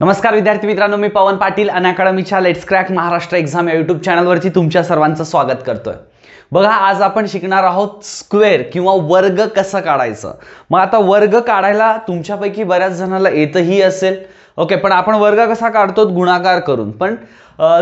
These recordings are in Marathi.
नमस्कार विद्यार्थी मित्रांनो, मी पवन पाटील अनअकॅडमीच्या लेट्स क्रॅक महाराष्ट्र एक्झाम या यूट्यूब चॅनलवरती तुमच्या सर्वांचं स्वागत करतोय। बघा, आज आपण शिकणार आहोत स्क्वेअर किंवा वर्ग कसं काढायचं। मग आता वर्ग काढायला तुमच्यापैकी बऱ्याच जणांना येतही असेल, ओके, पण आपण वर्ग कसा काढतो? गुणाकार करून। पण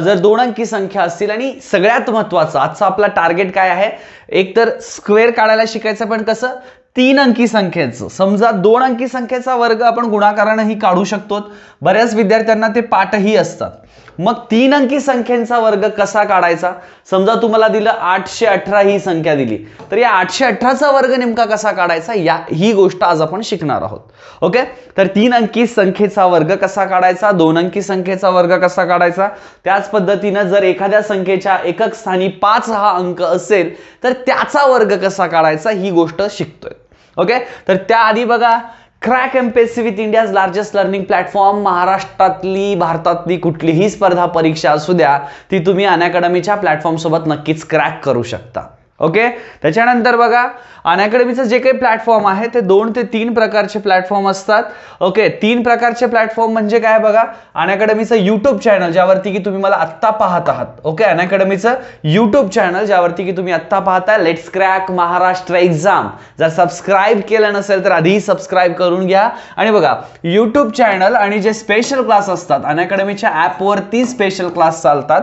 जर दोन अंकी संख्या असतील आणि सगळ्यात महत्त्वाचं आजचा आपला टार्गेट काय आहे, एक तर स्क्वेअर काढायला शिकायचं, पण कसं तीन अंकी संख्येचं। समजा दोन अंकी संख्येचा वर्ग आपण गुणाकारानेही काढू शकतो, बऱ्याच विद्यार्थ्यांना ते पाठही असतात। मग तीन अंकी संख्येचा वर्ग कसा काढायचा? समजा तुम्हाला दिलं 818 ही संख्या दिली, तर या 818चा वर्ग नेमका कसा काढायचा ही गोष्ट आज आपण शिकणार आहोत। ओके, तर तीन अंकी संख्येचा वर्ग कसा काढायचा, दोन अंकी संख्येचा वर्ग कसा काढायचा, त्याच पद्धतीने जर एखाद्या संख्येच्या एकक स्थानी 5 हा अंक असेल तर त्याचा वर्ग कसा काढायचा ही गोष्ट शिकतोय। ओके, तर त्याआधी बघा, crack MPSC with India's largest learning platform, महाराष्ट्रातली भारतातली कुठलीही स्पर्धा परीक्षा असू द्या, ती तुम्ही अनअकॅडमीच्या प्लॅटफॉर्म सोबत नक्कीच क्रॅक करू शकता। ओके, त्याच्यानंतर बघा, अनअकॅडमीचं जे काही प्लॅटफॉर्म आहे ते 2 ते 3 प्रकारचे प्लॅटफॉर्म असतात। ओके, 3 प्रकारचे प्लॅटफॉर्म म्हणजे काय? बघा, अनअकॅडमीचं युट्यूब चॅनल ज्यावरती की तुम्ही मला आत्ता पाहत आहात। ओके, अनअकॅडमीचं युट्यूब चॅनल ज्यावरती की तुम्ही आत्ता पाहताय, लेट्स क्रॅक महाराष्ट्र एक्झाम। जर सबस्क्राईब केलं नसेल तर आधी सबस्क्राईब करून घ्या। आणि बघा, युट्यूब चॅनल आणि जे स्पेशल क्लास असतात, अनअकॅडमीच्या ॲपवरती स्पेशल क्लास चालतात,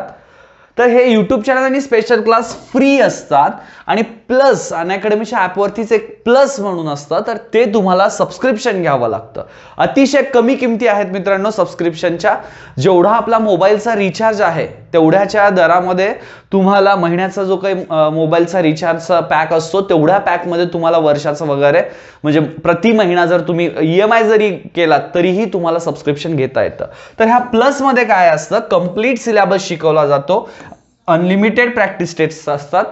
तर हे यूट्यूब चॅनल आणि स्पेशल क्लास फ्री असतात। आणि प्लस अनअकॅडमीच्या ॲपवरतीच एक प्लस म्हणून असतं, तर ते तुम्हाला सबस्क्रिप्शन घ्यावं लागतं। अतिशय कमी किमती आहेत मित्रांनो सबस्क्रिप्शनच्या। जेवढा आपला मोबाईलचा रिचार्ज आहे तेवढ्याच्या दरामध्ये तुम्हाला महिन्याचा जो काही मोबाईलचा रिचार्जचा पॅक असतो तेवढ्या पॅकमध्ये तुम्हाला वर्षाचं वगैरे म्हणजे प्रति महिना जर तुम्ही EMI जरी केला तरीही तुम्हाला सबस्क्रिप्शन घेता येतं। तर ह्या प्लसमध्ये काय असतं? कंप्लीट सिलेबस शिकवला जातो, अनलिमिटेड प्रॅक्टिस टेस्ट असतात,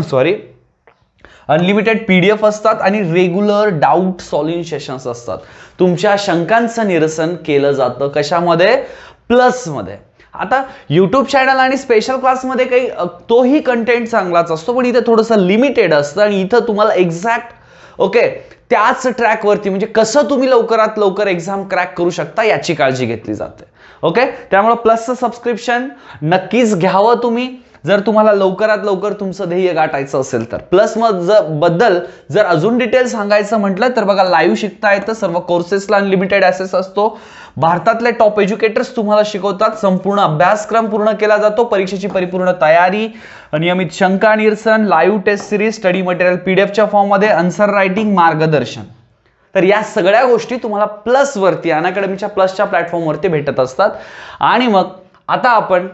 सॉरी, अनलिमिटेड PDF असतात आणि रेग्युलर डाऊट सॉल्व्हिंग सेशन्स असतात। तुमच्या शंकांचं निरसन केलं जातं कशामध्ये? प्लसमध्ये। आता YouTube चॅनल आणि स्पेशल क्लासमध्ये काही तोही कंटेंट चांगलाच असतो, पण इथे थोडंसं लिमिटेड असतं आणि इथं तुम्हाला एक्झॅक्ट ओके त्याच ट्रॅकवरती म्हणजे कसं तुम्ही लवकरात लवकर एक्झाम क्रॅक करू शकता याची काळजी घेतली जाते। ओके, त्यामुळे प्लसचं सबस्क्रिप्शन नक्कीच घ्यावं तुम्ही जर तुम्हाला लवकरात लवकर तुमचं ध्येय गाठायचं असेल तर। प्लस बद्दल जर अजून डिटेल सांगायचं म्हटलं तर बघा, लाईव्ह शिकता येतं, सर्व कोर्सेसला अनलिमिटेड ॲक्सेस असतो, भारतातले टॉप एज्युकेटर्स तुम्हाला शिकवतात, संपूर्ण अभ्यासक्रम पूर्ण केला जातो, परीक्षेची परिपूर्ण तयारी, नियमित शंका निरसन, live test series, study material PDFच्या फॉर्ममध्ये, आन्सर रायटिंग, मार्गदर्शन। तर या सगळ्या गोष्टी तुम्हाला प्लस वरती अनअकॅडमीच्या प्लसच्या प्लॅटफॉर्मवरती भेटत असतात। आणि मग आता आपण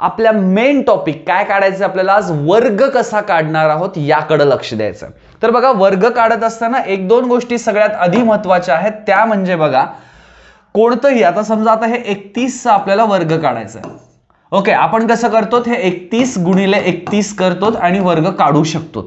आपल्या मेन टॉपिक काय काढायचं आपल्याला आज, वर्ग कसा काढणार आहोत याकडे लक्ष द्यायचं। तर बघा, वर्ग काढत असताना 1-2 गोष्टी सगळ्यात आधी महत्त्वाच्या आहेत, त्या म्हणजे बघा, कोणतंही आता समजा आता हे 31चा आपल्याला वर्ग काढायचा आहे। ओके, आपण कसं करतो? हे 31 गुणिले 31 करतो आणि वर्ग काढू शकतो।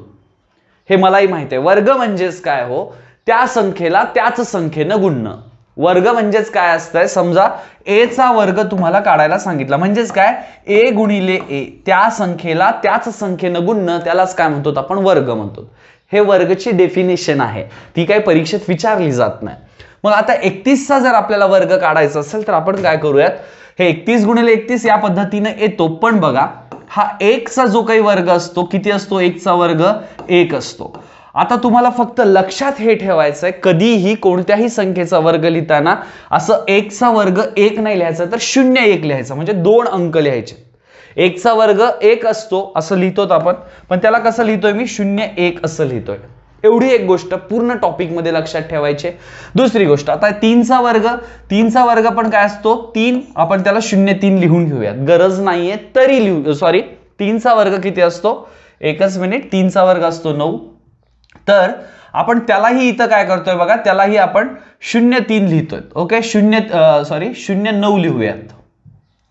हे मलाही माहिती आहे। वर्ग म्हणजेच काय हो? त्या संख्येला त्याच संख्येनं गुणणं। वर्ग म्हणजेच काय असतंय? समजा A चा वर्ग तुम्हाला काढायला सांगितला, म्हणजेच काय? A गुणिले A, त्या संख्येला त्याच संख्येनं गुणणं, त्यालाच काय म्हणतो आपण? वर्ग म्हणतो। हे वर्गची डेफिनेशन आहे, ती काही परीक्षेत विचारली जात नाही। मग आता 31चा जर आपल्याला वर्ग काढायचा असेल तर आपण काय करूयात? हे 31 गुणिले 31 या पद्धतीने येतो, पण बघा, हा 1चा जो काही वर्ग असतो, किती असतो? 1चा वर्ग 1 असतो। आता तुम्हाला फक्त लक्षात हे ठेवायचं आहे, कधीही कोणत्याही संख्येचा वर्ग लिहिताना असं 1चा वर्ग 1 नाही लिहायचं, तर 0-1 लिहायचं, म्हणजे 2 अंक लिहायचे। 1चा वर्ग 1 असतो असं लिहितोत आपण, पण त्याला कसं लिहितोय मी? 0-1 असं लिहितोय। एवढी एक गोष्ट पूर्ण टॉपिक मध्ये लक्षात ठेवायची। दुसरी गोष्ट, आता 3चा वर्ग पण काय असतो? 3, आपण त्याला 0-3 लिहून घेऊयात, गरज नाहीये तरी लिहू, सॉरी, 3चा वर्ग किती असतो? एकच मिनिट, 3चा वर्ग असतो 9, तर आपण त्यालाही इथं काय करतोय बघा, त्यालाही आपण 0-3 लिहितोय। ओके, 0-9 लिहूयात।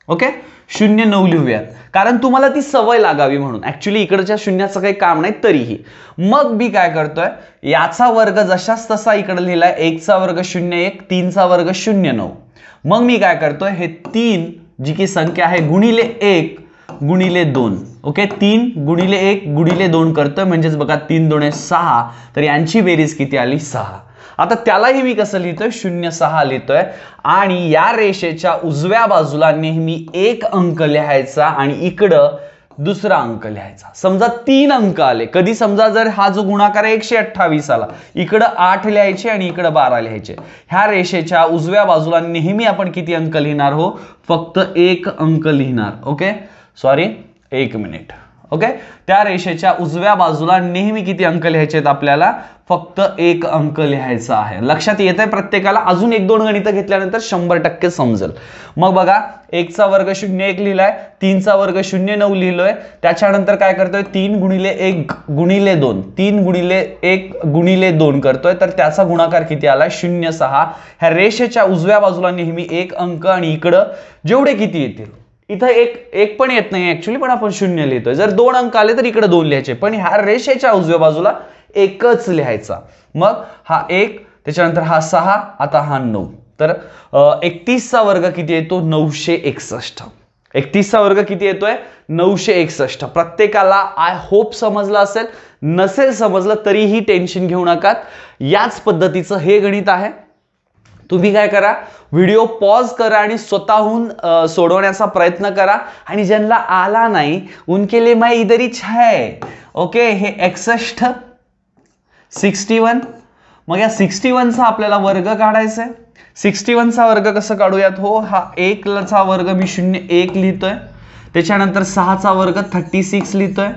ओके, 0-9 लिहूयात, कारण तुम्हाला ती सवय लागावी म्हणून। ऍक्च्युली इकडच्या शून्याचं काही काम नाही तरीही। मग मी काय करतोय? याचा वर्ग जशाच तसा इकडे लिहिलाय, 1चा वर्ग 0-1, 3चा वर्ग 0-9। मग मी काय करतोय? हे 3 जी की संख्या आहे गुणिले 1 गुणिले 2, ओके, 3 गुणिले 1 गुणिले 2 करतोय, म्हणजेच बघा 3 2 6, तर यांची बेरीज किती आली? 6। आता त्यालाही मी कसं लिहितोय 0,6 लिहितोय आणि या रेषेच्या उजव्या बाजूला नेहमी एक अंक लिहायचा आणि इकडं दुसरा अंक लिहायचा. समजा 3 अंक आले, कधी समजा जर हा जो गुणाकार आहे 128 आला, इकडं 8 लिहायचे आणि इकडं 12 लिहायचे. ह्या रेषेच्या उजव्या बाजूला नेहमी आपण किती अंक लिहिणार हो? फक्त एक अंक लिहिणार. Okay, sorry, 1 minute. ओके, त्या रेषेच्या उजव्या बाजूला नेहमी किती अंक लिहायचे आहेत आपल्याला? फक्त एक अंक लिहायचा आहे. लक्षात येत आहे प्रत्येकाला? अजून 1-2 गणितं घेतल्यानंतर 100% समजेल. मग बघा, 1चा वर्ग 0,1 लिहिलाय, 3चा वर्ग 0,9 लिहिलोय, त्याच्यानंतर काय करतोय? 3 गुणिले 1 गुणिले 2, 3 गुणिले 1 गुणिले 2 करतोय, तर त्याचा गुणाकार किती आला? 0,6. ह्या रेषेच्या उजव्या बाजूला नेहमी एक अंक आणि इकडं जेवढे किती येतील, इथं एक पण येत नाही ऍक्च्युअली, पण आपण 0 लिहितोय. जर 2 अंक आले तर इकडे 2 लिहायचे, पण ह्या रेषेच्या उजव्या बाजूला एकच लिहायचा. मग हा 1, त्याच्यानंतर हा 6, आता हा 9. तर 31चा वर्ग किती येतो? 961. 31चा वर्ग किती येतोय? 961. प्रत्येकाला आय होप समजलं असेल. नसेल समजलं तरीही टेन्शन घेऊ नका. याच पद्धतीचं हे गणित आहे. तुम्ही काय करा, व्हिडिओ पॉज करा आणि स्वतःहून सोडवण्याचा प्रयत्न करा. आणि ज्यांना आला नाही, उनके लिए मैं इधर ही है. ओके, हे 61, 61. मग या 61चा आपल्याला वर्ग काढायचा आहे. 61चा वर्ग कसं काढूयात हो? हा 1चा वर्ग मी 0,1 लिहितोय, त्याच्यानंतर 6चा वर्ग 36 लिहितोय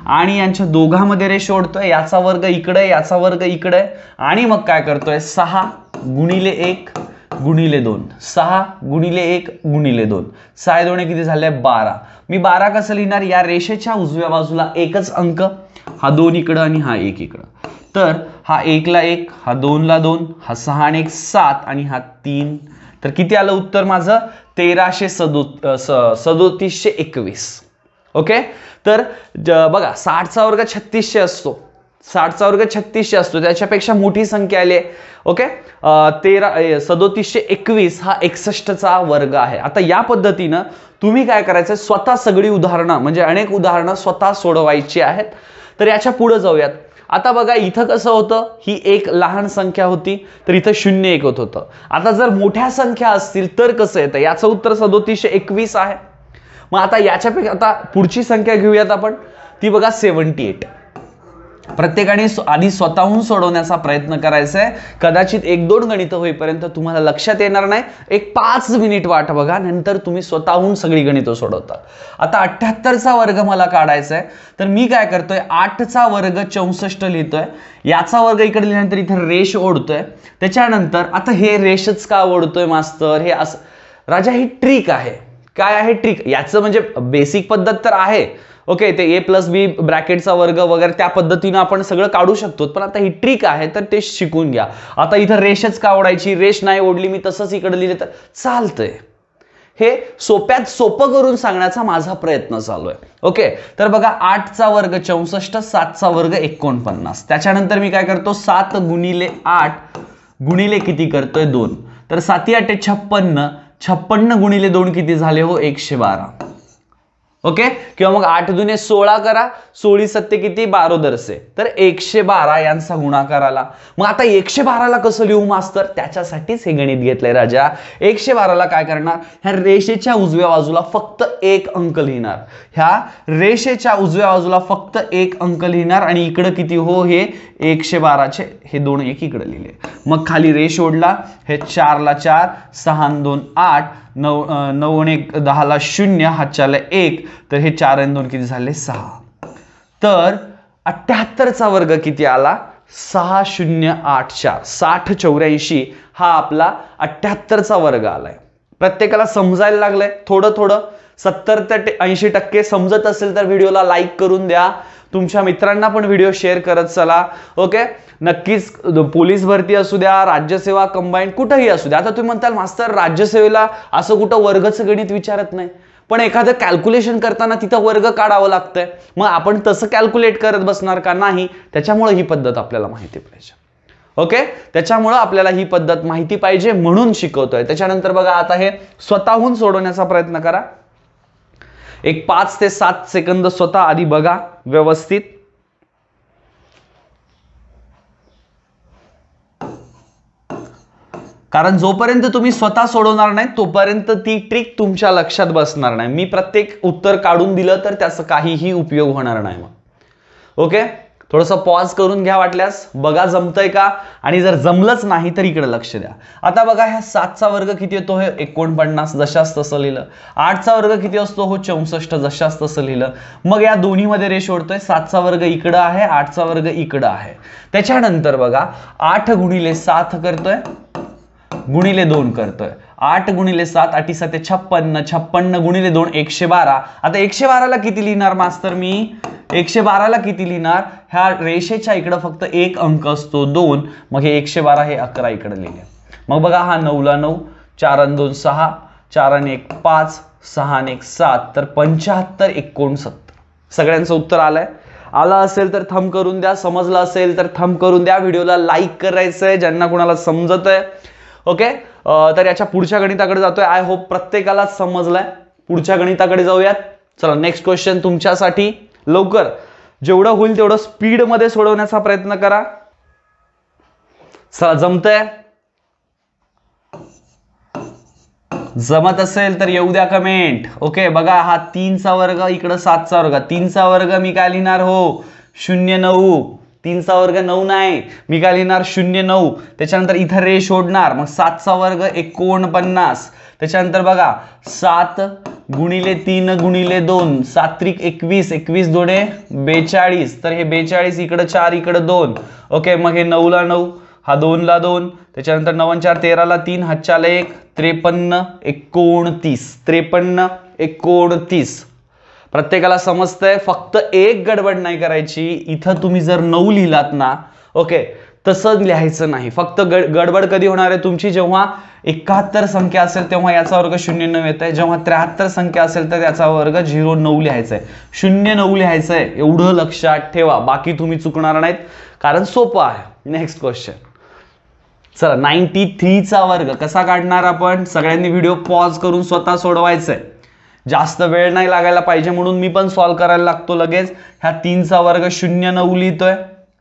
आणि यांच्या दोघांमध्ये रेष ओढतोय. याचा वर्ग इकडे, याचा वर्ग इकडे, आणि मग काय करतोय? 6 गुणिले 1 गुणिले 2, 6 गुणिले 1 गुणिले 2, 6 2 किती झाले? 12. मी 12 कसं लिहिणार? या रेषेच्या उजव्या बाजूला एकच अंक, हा 2 इकडं आणि हा 1 इकडं. तर हा 1ला 1, हा 2ला 2, हा 6 आणि 1 7 आणि हा 3. तर किती आलं उत्तर माझं? 3721. ओके, तर बघा 60चा वर्ग 3600 असतो, 60चा वर्ग 3600 असतो, त्याच्यापेक्षा मोठी संख्या आली आहे. ओके, 3721 हा 61चा वर्ग आहे. आता या पद्धतीनं तुम्ही काय करायचं? स्वतः सगळी उदाहरणं, म्हणजे अनेक उदाहरणं स्वतः सोडवायची आहेत. तर याच्या पुढे जाऊयात. आता बघा, इथं कसं होतं? ही एक लहान संख्या होती, तर इथं 0,1 होत होतं. आता जर मोठ्या संख्या असतील तर कसं येतं? याचं उत्तर 3721 आहे. मग आता याच्यापेक्षा आता पुढची संख्या घेऊयात आपण, ती बघा 78. प्रत्येकाने आधी स्वतःहून सोडवण्याचा प्रयत्न करायचा आहे. कदाचित 1-2 गणितं होईपर्यंत तुम्हाला लक्षात येणार नाही. एक 5 मिनिट वाट बघा, नंतर तुम्ही स्वतःहून सगळी गणितं सोडवता. आता 78चा वर्ग मला काढायचा आहे, तर मी काय करतोय? 8चा वर्ग 64 लिहितोय, याचा वर्ग इकडे लिहिल्यानंतर इथे रेष ओढतोय. त्याच्यानंतर आता हे रेषच का ओढतोय मास्तर? हे असं राजा, ही ट्रिक आहे. काय आहे ट्रिक? याचं म्हणजे बेसिक पद्धत तर आहे. ओके, ते a+b ब्रॅकेटचा वर्ग वगैरे त्या पद्धतीनं आपण सगळं काढू शकतो, पण आता ही ट्रिक आहे तर ते शिकून घ्या. आता इथं रेषच का ओढायची? रेष नाही ओढली, मी तसंच इकडे लिहिले तर चालतंय. हे सोप्यात सोपं करून सांगण्याचा माझा प्रयत्न चालू आहे. ओके, तर बघा 8चा वर्ग 64, 7चा वर्ग 49. त्याच्यानंतर मी काय करतो? 7 गुणिले 8 गुणिले किती करतोय? 2. तर 7 8 56, 56 गुणिले 2 किती झाले हो? 112. ओके, किंवा मग 8 दुने 16 करा, 16 सत्ते किती? 12 दरसे, तर 112 यांचा गुणाकार आला. मग आता 112ला कसं लिहू मास्तर? त्याच्यासाठीच हे गणित घेतलंय राजा. 112ला काय करणार? ह्या रेषेच्या उजव्या बाजूला फक्त एक अंक लिहिणार. ह्या रेषेच्या उजव्या बाजूला फक्त एक अंक लिहिणार आणि इकडं किती हो? हे 112चे हे 2 1 इकडे लिहिले. मग खाली रेष ओढला, हे 4ला 4, 6 2 8, 9 1 10ला 0, हा 4ला 1, तर हे 4 आणि 2 किती झाले? 6. तर 78चा वर्ग किती आला? 6084. 6084 हा आपला 78चा वर्ग आलाय. प्रत्येकाला समजायला लागलंय थोडं थोडं? 70 ते 80% समजत असेल तर व्हिडिओला लाईक करून द्या. तुमच्या मित्रांना पण व्हिडिओ शेअर करत चला. ओके, नक्कीच पोलीस भरती असू द्या, राज्यसेवा कंबाईंड कुठंही असू द्या. आता तुम्ही म्हणताल मास्तर राज्यसेवेला असं कुठं वर्गचं गणित विचारत नाही, पण एखादं कॅल्क्युलेशन करताना तिथं वर्ग काढावं लागतंय. मग आपण तसं कॅल्क्युलेट करत बसणार का? नाही. त्याच्यामुळे ही पद्धत आपल्याला माहिती पाहिजे. ओके, त्याच्यामुळे आपल्याला ही पद्धत माहिती पाहिजे म्हणून शिकवतोय. त्याच्यानंतर बघा, आता हे स्वतःहून सोडवण्याचा प्रयत्न करा. एक 5 ते 7 सेकंद स्वतः आधी बघा व्यवस्थित. कारण जोपर्यंत तुम्ही स्वतः सोडवणार नाही तोपर्यंत ती ट्रिक तुमच्या लक्षात बसणार नाही. मी प्रत्येक उत्तर काढून दिलं तर त्याचा काहीही उपयोग होणार नाही मग. ओके, थोडंसं पॉज करून घ्या, वाटल्यास बघा जमतंय का, आणि जर जमलंच नाही तर इकडे लक्ष द्या. आता बघा, ह्या 7चा वर्ग किती येतो, हे 49 जशाच तसं लिहिलं. 8चा वर्ग किती असतो, हो 64 जशाच तसं लिहिलं. मग या दोन्हीमध्ये रेष ओढतोय, 7चा वर्ग इकडं आहे, 8चा वर्ग इकडं आहे. त्याच्यानंतर बघा 8 गुणिले 7 करतोय, गुणिले 2 करतोय. 8 गुणिले 7 8 7 56, 56 गुणिले 2 112. आता 112ला किती लिहिणार मास्तर मी, 112ला किती लिहिणार, ह्या रेषेच्या इकडं फक्त एक अंक असतो 2, मग हे 112 हे 11 इकडे लिहिले. मग बघा, हा 9ला 9, 4 आणि 2 6, 4 आणि 1 5, 6 आणि 1 7, तर 75 69. सगळ्यांचं उत्तर आलं असेल तर थंब करून द्या, समजलं असेल तर थंब करून द्या. व्हिडिओला लाईक करायचंय ज्यांना कोणाला समजत आहे. ओके, तर याच्या पुढच्या गणिताकडे जातोय. आय होप प्रत्येकाला समजलंय. पुढच्या गणिताकडे जाऊयात. चला, नेक्स्ट क्वेश्चन तुमच्यासाठी. लवकर, जेवढं होईल तेवढं स्पीड मध्ये सोडवण्याचा प्रयत्न करा. चला, जमतंय? जमत असेल तर येऊ द्या कमेंट. ओके, बघा, हा 3चा वर्ग इकडं 7चा वर्ग. 3चा वर्ग मी काय लिहिणार, हो 09. 3चा वर्ग 9 नाही, मी काय लिहिणार 09. त्याच्यानंतर इथं रेष ओढणार, मग 7चा वर्ग 49. त्याच्यानंतर बघा 7 गुणिले 3 गुणिले 2, 7 त्रिक 21, 21 दोणे 42, तर हे 42 इकडं 4 इकडं 2. ओके, मग हे 9ला 9, हा 2ला 2, त्याच्यानंतर 9 आणि 4 13ला 3, हातच्याला 1, 53 29, 53 29. प्रत्येकाला समजतंय. फक्त एक गडबड नाही करायची, इथं तुम्ही जर 9 लिहिलात ना, ओके, तसं लिहायचं नाही. फक्त गडबड कधी होणार आहे तुमची, जेव्हा 71 संख्या असेल तेव्हा याचा वर्ग 09 येत आहे, जेव्हा 73 संख्या असेल तर याचा वर्ग 09 लिहायचंय, 09 लिहायचंय. एवढं लक्षात ठेवा, बाकी तुम्ही चुकणार नाहीत, कारण सोपं आहे. Next question. चला, 93चा वर्ग कसा काढणार आपण. सगळ्यांनी व्हिडिओ पॉज करून स्वतः सोडवायचंय, जास्त वेळ नाही लागायला पाहिजे म्हणून मी पण सॉल्व करायला लागतो लगेच. ह्या 3चा वर्ग 09 लिहितोय,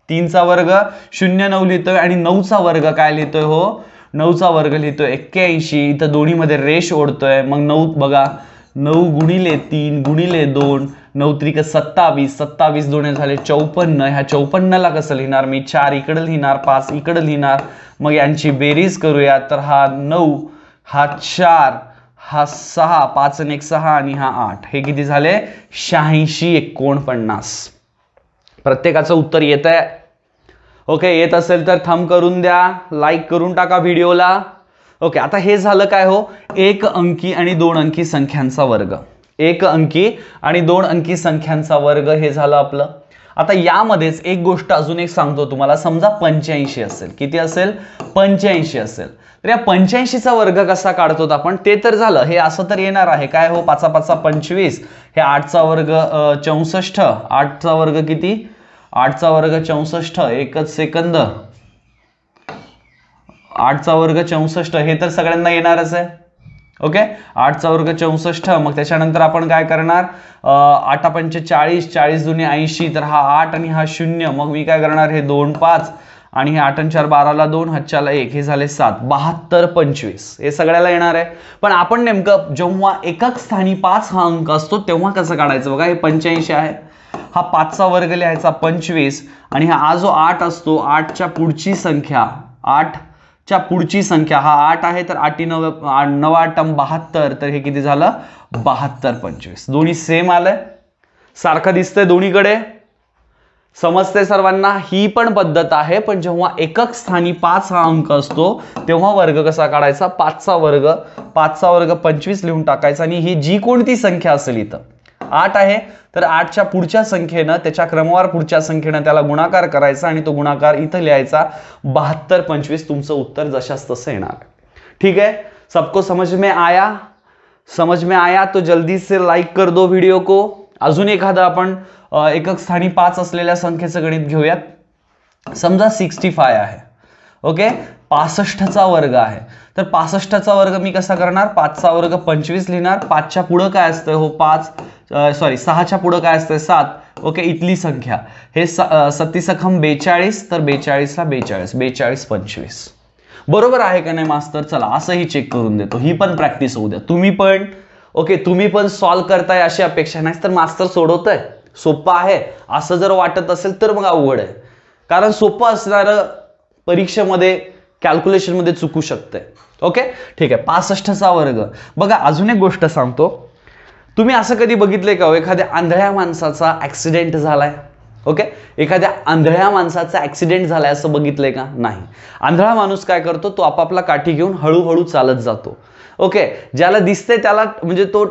3चा वर्ग 09 लिहितोय, आणि 9चा वर्ग काय लिहितोय, हो 9चा वर्ग लिहितोय 81. इथं दोन्हीमध्ये रेष ओढतोय, मग 9 बघा, 9 गुणिले 3 गुणिले 2, 9 त्रिक 27, 27 दोणे झाले 54. ह्या 54ला कसं लिहिणार मी, 4 इकडे लिहिणार, 5 इकडे लिहिणार. मग यांची बेरीज करूया, तर हा 9, हा 4, हा 6, 5 आणि 1 6, आणि हा 8, हे किती झाले 86 49. प्रत्येकाचं उत्तर येत आहे. ओके, येत असेल तर थंब करून द्या, लाईक करून टाका व्हिडिओला. ओके, आता हे झालं काय, हो 1 अंकी आणि 2 अंकी संख्यांचा वर्ग. 1 अंकी आणि 2 अंकी संख्यांचा वर्ग हे झालं आपलं. आता यामध्येच एक गोष्ट अजून एक सांगतो तुम्हाला. समजा 85 असेल, किती असेल 85 असेल, तर या 85चा वर्ग कसा काढतो आपण, ते तर झालं. हे असं तर येणार आहे काय, हो 5 5 25, हे 8चा वर्ग 64, 8चा वर्ग किती, 8चा वर्ग 64, एकच सेकंद, 8चा वर्ग 64, हे तर सगळ्यांना येणारच आहे. ओके, 8चा वर्ग 64. मग त्याच्यानंतर आपण काय करणार, 8 पंचे 40, 40 दुने 80, तर हा 8 आणि हा 0. मग मी काय करणार, हे 2 5, आणि हे 8 आणि 4 12ला 2, हातच्याला 1, हे झाले 7, 72 25. हे सगळ्याला येणार आहे. पण आपण नेमकं जेव्हा एकक स्थानी 5 हा अंक असतो तेव्हा कसं काढायचं बघा. हे 85 आहे, हा 5चा वर्ग लिहायचा 25, आणि हा जो 8 असतो 8च्या पुढची संख्या, 8च्या पुढची संख्या हा 8 आहे, तर 8 9 8 72, तर हे किती झालं 72 25. दोन्ही सेम आलंय, सारखं दिसतंय दोन्हीकडे. समजते सर्वांना. ही पण पद्धत आहे, पण जेव्हा एकक स्थानी 5 हा अंक असतो तेव्हा वर्ग कसा काढायचा, 5चा वर्ग 25 लिहून टाकायचा, आणि ही जी कोणती संख्या असेल, इथं 8 आहे तर 8च्या पुढच्या संख्येनं, त्याच्या क्रमवार पुढच्या संख्येनं त्याला गुणाकार करायचा, आणि तो गुणाकार इथं लिहायचा 72 25. तुमचं उत्तर जशास तसं येणार. ठीक है, सबको समझ में आया तो जल्दी से लाइक कर दो वीडियो को. अजून एखादा आपण एकक स्थानी 5 असलेल्या संख्येचं गणित घेऊयात. समजा 65 आहे, ओके, 65चा वर्ग आहे, तर 65चा वर्ग मी कसा करणार, 5चा वर्ग 25 लिहिणार, 5च्या पुढं काय असतं, हो 6च्या पुढं काय असतं 7. ओके, इथली संख्या हे 37 42, तर 42ला 42, 42 25. बरोबर आहे का नाही मास्तर? चला असंही चेक करून देतो, ही पण प्रॅक्टिस होऊ द्या. तुम्ही पण सॉल्व्ह करताय अशी अपेक्षा नाही तर मास्तर सोडवतंय सोपं आहे असं जर वाटत असेल तर मग अवघड आहे. कारण सोपं असणारं परीक्षेमध्ये कॅल्क्युलेशन मध्ये चुकू शकते. ओके ठीक आहे. 65चा वर्ग. बघा अजून एक गोष्ट सांगतो, तुम्ही असं कधी बघितलंय का एखाद्या आंधळ्या माणसाचा ऍक्सिडेंट झालाय? ओके, एखाद्या आंधळ्या माणसाचा ऍक्सिडेंट झालाय असं बघितलंय का? नाही. आंधळा माणूस काय करतो, तो आपापला काठी घेऊन हळूहळू चालत जातो. ओके, ज्याला दिसतंय त्याला म्हणजे तो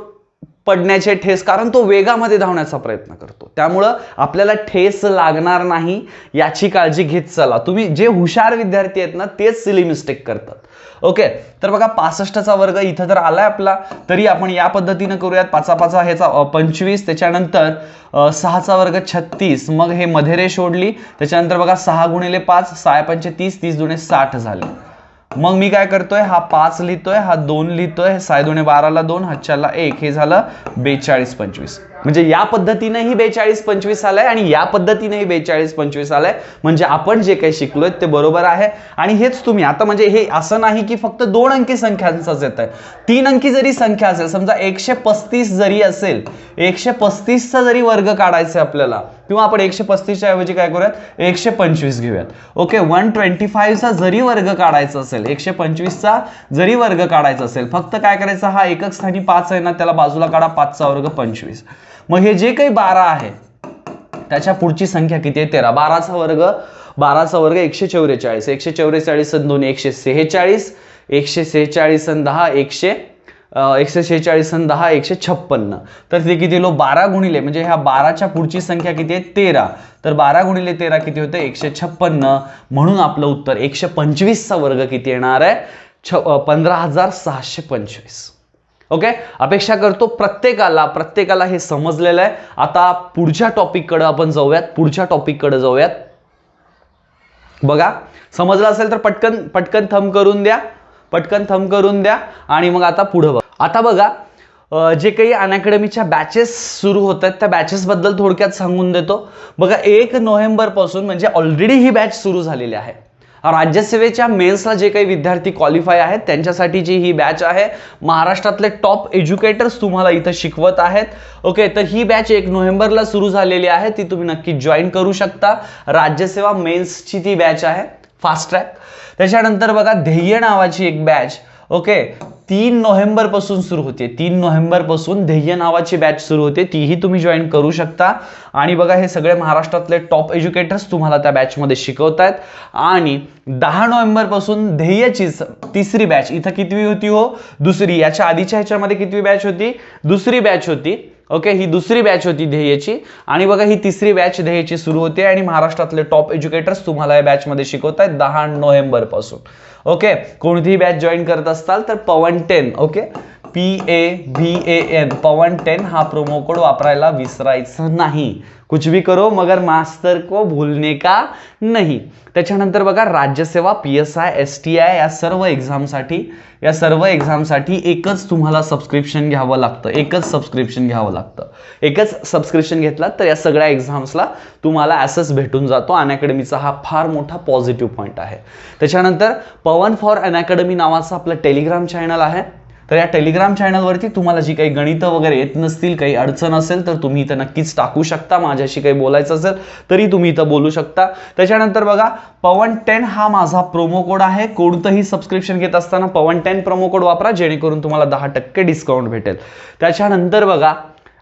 पडण्याचे ठेस, कारण तो वेगामध्ये धावण्याचा प्रयत्न करतो, त्यामुळं आपल्याला ठेस लागणार नाही याची काळजी घेत चला. तुम्ही जे हुशार विद्यार्थी आहेत ना तेच सिली मिस्टेक करतात. ओके, तर बघा 65चा वर्ग इथं तर आलाय आपला, तरी आपण या पद्धतीनं करूयात. 5 5 ह्याचा 25, त्याच्यानंतर 6चा वर्ग 36, मग हे मध्ये रेष ओढली, त्याच्यानंतर बघा 6 गुणिले 5 6 पंचे 30, 30 दुणे 60 झाले. मग मी काय करतोय, हा 5 लिहितोय, हा 2 लिहितोय, 6 दुणे 12ला 2, हातच्याला 1, हे झालं 42 25. म्हणजे या पद्धतीनेही 42 25 आलाय आणि या पद्धतीनेही 42 25 आलाय. म्हणजे आपण जे काही शिकलोय ते बरोबर आहे. आणि हेच तुम्ही आता म्हणजे हे असं नाही की फक्त 2 अंकी संख्यांचाच येत आहे, 3 अंकी जरी संख्या असेल, समजा 135 जरी असेल, 135चा जरी वर्ग काढायचा आपल्याला, किंवा आपण 135च्या ऐवजी काय करूयात 125 घेऊयात. ओके, 125चा जरी वर्ग काढायचा असेल, 125चा जरी वर्ग काढायचा असेल, फक्त काय करायचं, हा एकक स्थानी 5 आहे ना, त्याला बाजूला काढा, 5चा वर्ग 25. मग हे जे काही 12 आहे त्याच्या पुढची संख्या किती आहे 13. 12चा वर्ग 144, 144 आणि 2 146, 146 आणि 10 146 आणि 10 156. तर ते किती लो 12 गुणिले, म्हणजे ह्या 12च्या पुढची संख्या किती आहे 13, तर 12 गुणिले 13 किती होते 156. म्हणून आपलं उत्तर 125चा वर्ग किती येणार आहे 15,625. ओके, अपेक्षा करतो प्रत्येकाला हे समजलेलं आहे. आता पुढच्या टॉपिककडे आपण जाऊयात. बघा समजलं असेल तर पटकन थंब करून द्या आणि मग आता पुढे बघा. आता बघा जे काही अनअकॅडमीच्या बॅचेस सुरू होत आहेत त्या बॅचेस बद्दल थोडक्यात सांगून देतो. बघा 1 नोव्हेंबर पासून म्हणजे ऑलरेडी ही बॅच सुरू झालेली आहे. राज्यसेवेच्या मेन्सला जे काही विद्यार्थी क्वालिफाय आहेत त्यांच्यासाठीची ही बॅच आहे. महाराष्ट्रातले टॉप एज्युकेटर्स तुम्हाला इथं शिकवत आहेत. ओके, तर ही बॅच 1 नोव्हेंबरला सुरू झालेली आहे, ती तुम्ही नक्की जॉईन करू शकता. राज्यसेवा मेन्सची ती बॅच आहे फास्ट ट्रॅक. त्याच्यानंतर बघा ध्येय नावाची एक बॅच, ओके, 3 नोव्हेंबर पासून सुरू होते. 3 नोव्हेंबर पासून ध्येय नावाची बॅच सुरू होते, तीही तुम्ही जॉईन करू शकता. आणि बघा हे सगळे महाराष्ट्रातले टॉप एज्युकेटर्स तुम्हाला त्या बॅचमध्ये शिकवतायत. आणि 10 नोव्हेंबर पासून ध्येयची तिसरी बॅच, इथं कितवी होती हो दुसरी, याच्या आधीच्या ह्याच्यामध्ये कितवी बॅच होती दुसरी बॅच होती. ओके, ही दुसरी बॅच होती ध्येयची आणि बघा ही तिसरी बॅच ध्येयची सुरू होते आणि महाराष्ट्रातले टॉप एज्युकेटर्स तुम्हाला या बॅचमध्ये शिकवतायत 10 नोव्हेंबर पासून. ओके, कोणतीही बॅच जॉईन करत असताल तर पवन 10, ओके, PAVAN पवन 10 हा प्रोमो कोड वापरायला विसरायचं नाही. कुछ भी करो मगर मास्टर को भूलने का नहीं. त्याच्यानंतर बघा राज्यसेवा, PSI, STI या सर्व एक्झामसाठी एकच तुम्हाला सबस्क्रिप्शन घ्यावं लागतं. एकच सबस्क्रिप्शन घेतला तर या सगळ्या एक्झाम्सला तुम्हाला ऍसेस भेटून जातो. अनअकॅडमीचा हा फार मोठा पॉझिटिव्ह पॉईंट आहे. त्याच्यानंतर पवन फॉर अनअकॅडमी नावाचं आपलं टेलिग्राम चॅनल आहे. तर या टेलिग्राम चॅनलवरती तुम्हाला जी काही गणितं वगैरे येत नसतील, काही अडचण असेल तर तुम्ही इथं नक्कीच टाकू शकता. माझ्याशी काही बोलायचं असेल तरी तुम्ही इथं बोलू शकता. त्याच्यानंतर बघा पवन 10 हा माझा प्रोमो कोड आहे. कोणतंही सबस्क्रिप्शन घेत असताना पवन 10 प्रोमो कोड वापरा, जेणेकरून तुम्हाला 10% डिस्काउंट भेटेल. त्याच्यानंतर बघा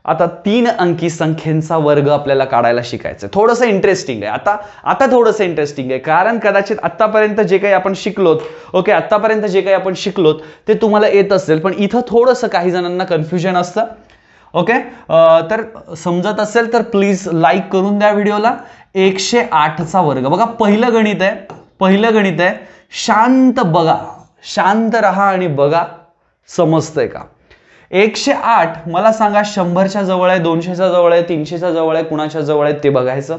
आता 3 अंकी संख्येचा वर्ग आपल्याला काढायला शिकायचं. थोडंसं इंटरेस्टिंग आहे आता थोडंसं इंटरेस्टिंग आहे, कारण कदाचित आतापर्यंत जे काही आपण शिकलोत, ओके, आतापर्यंत जे काही आपण शिकलोत ते तुम्हाला येत असेल, पण इथं थोडंसं काही जणांना कन्फ्युजन असतं. ओके, तर समजत असेल तर प्लीज लाईक करून द्या व्हिडिओला. 108चा वर्ग बघा, पहिलं गणित आहे. शांत राहा आणि बघा समजतंय का. 108 मला सांगा 100च्या जवळ आहे, 200च्या जवळ आहे, 300च्या जवळ आहे, कुणाच्या जवळ आहे ते बघायचं.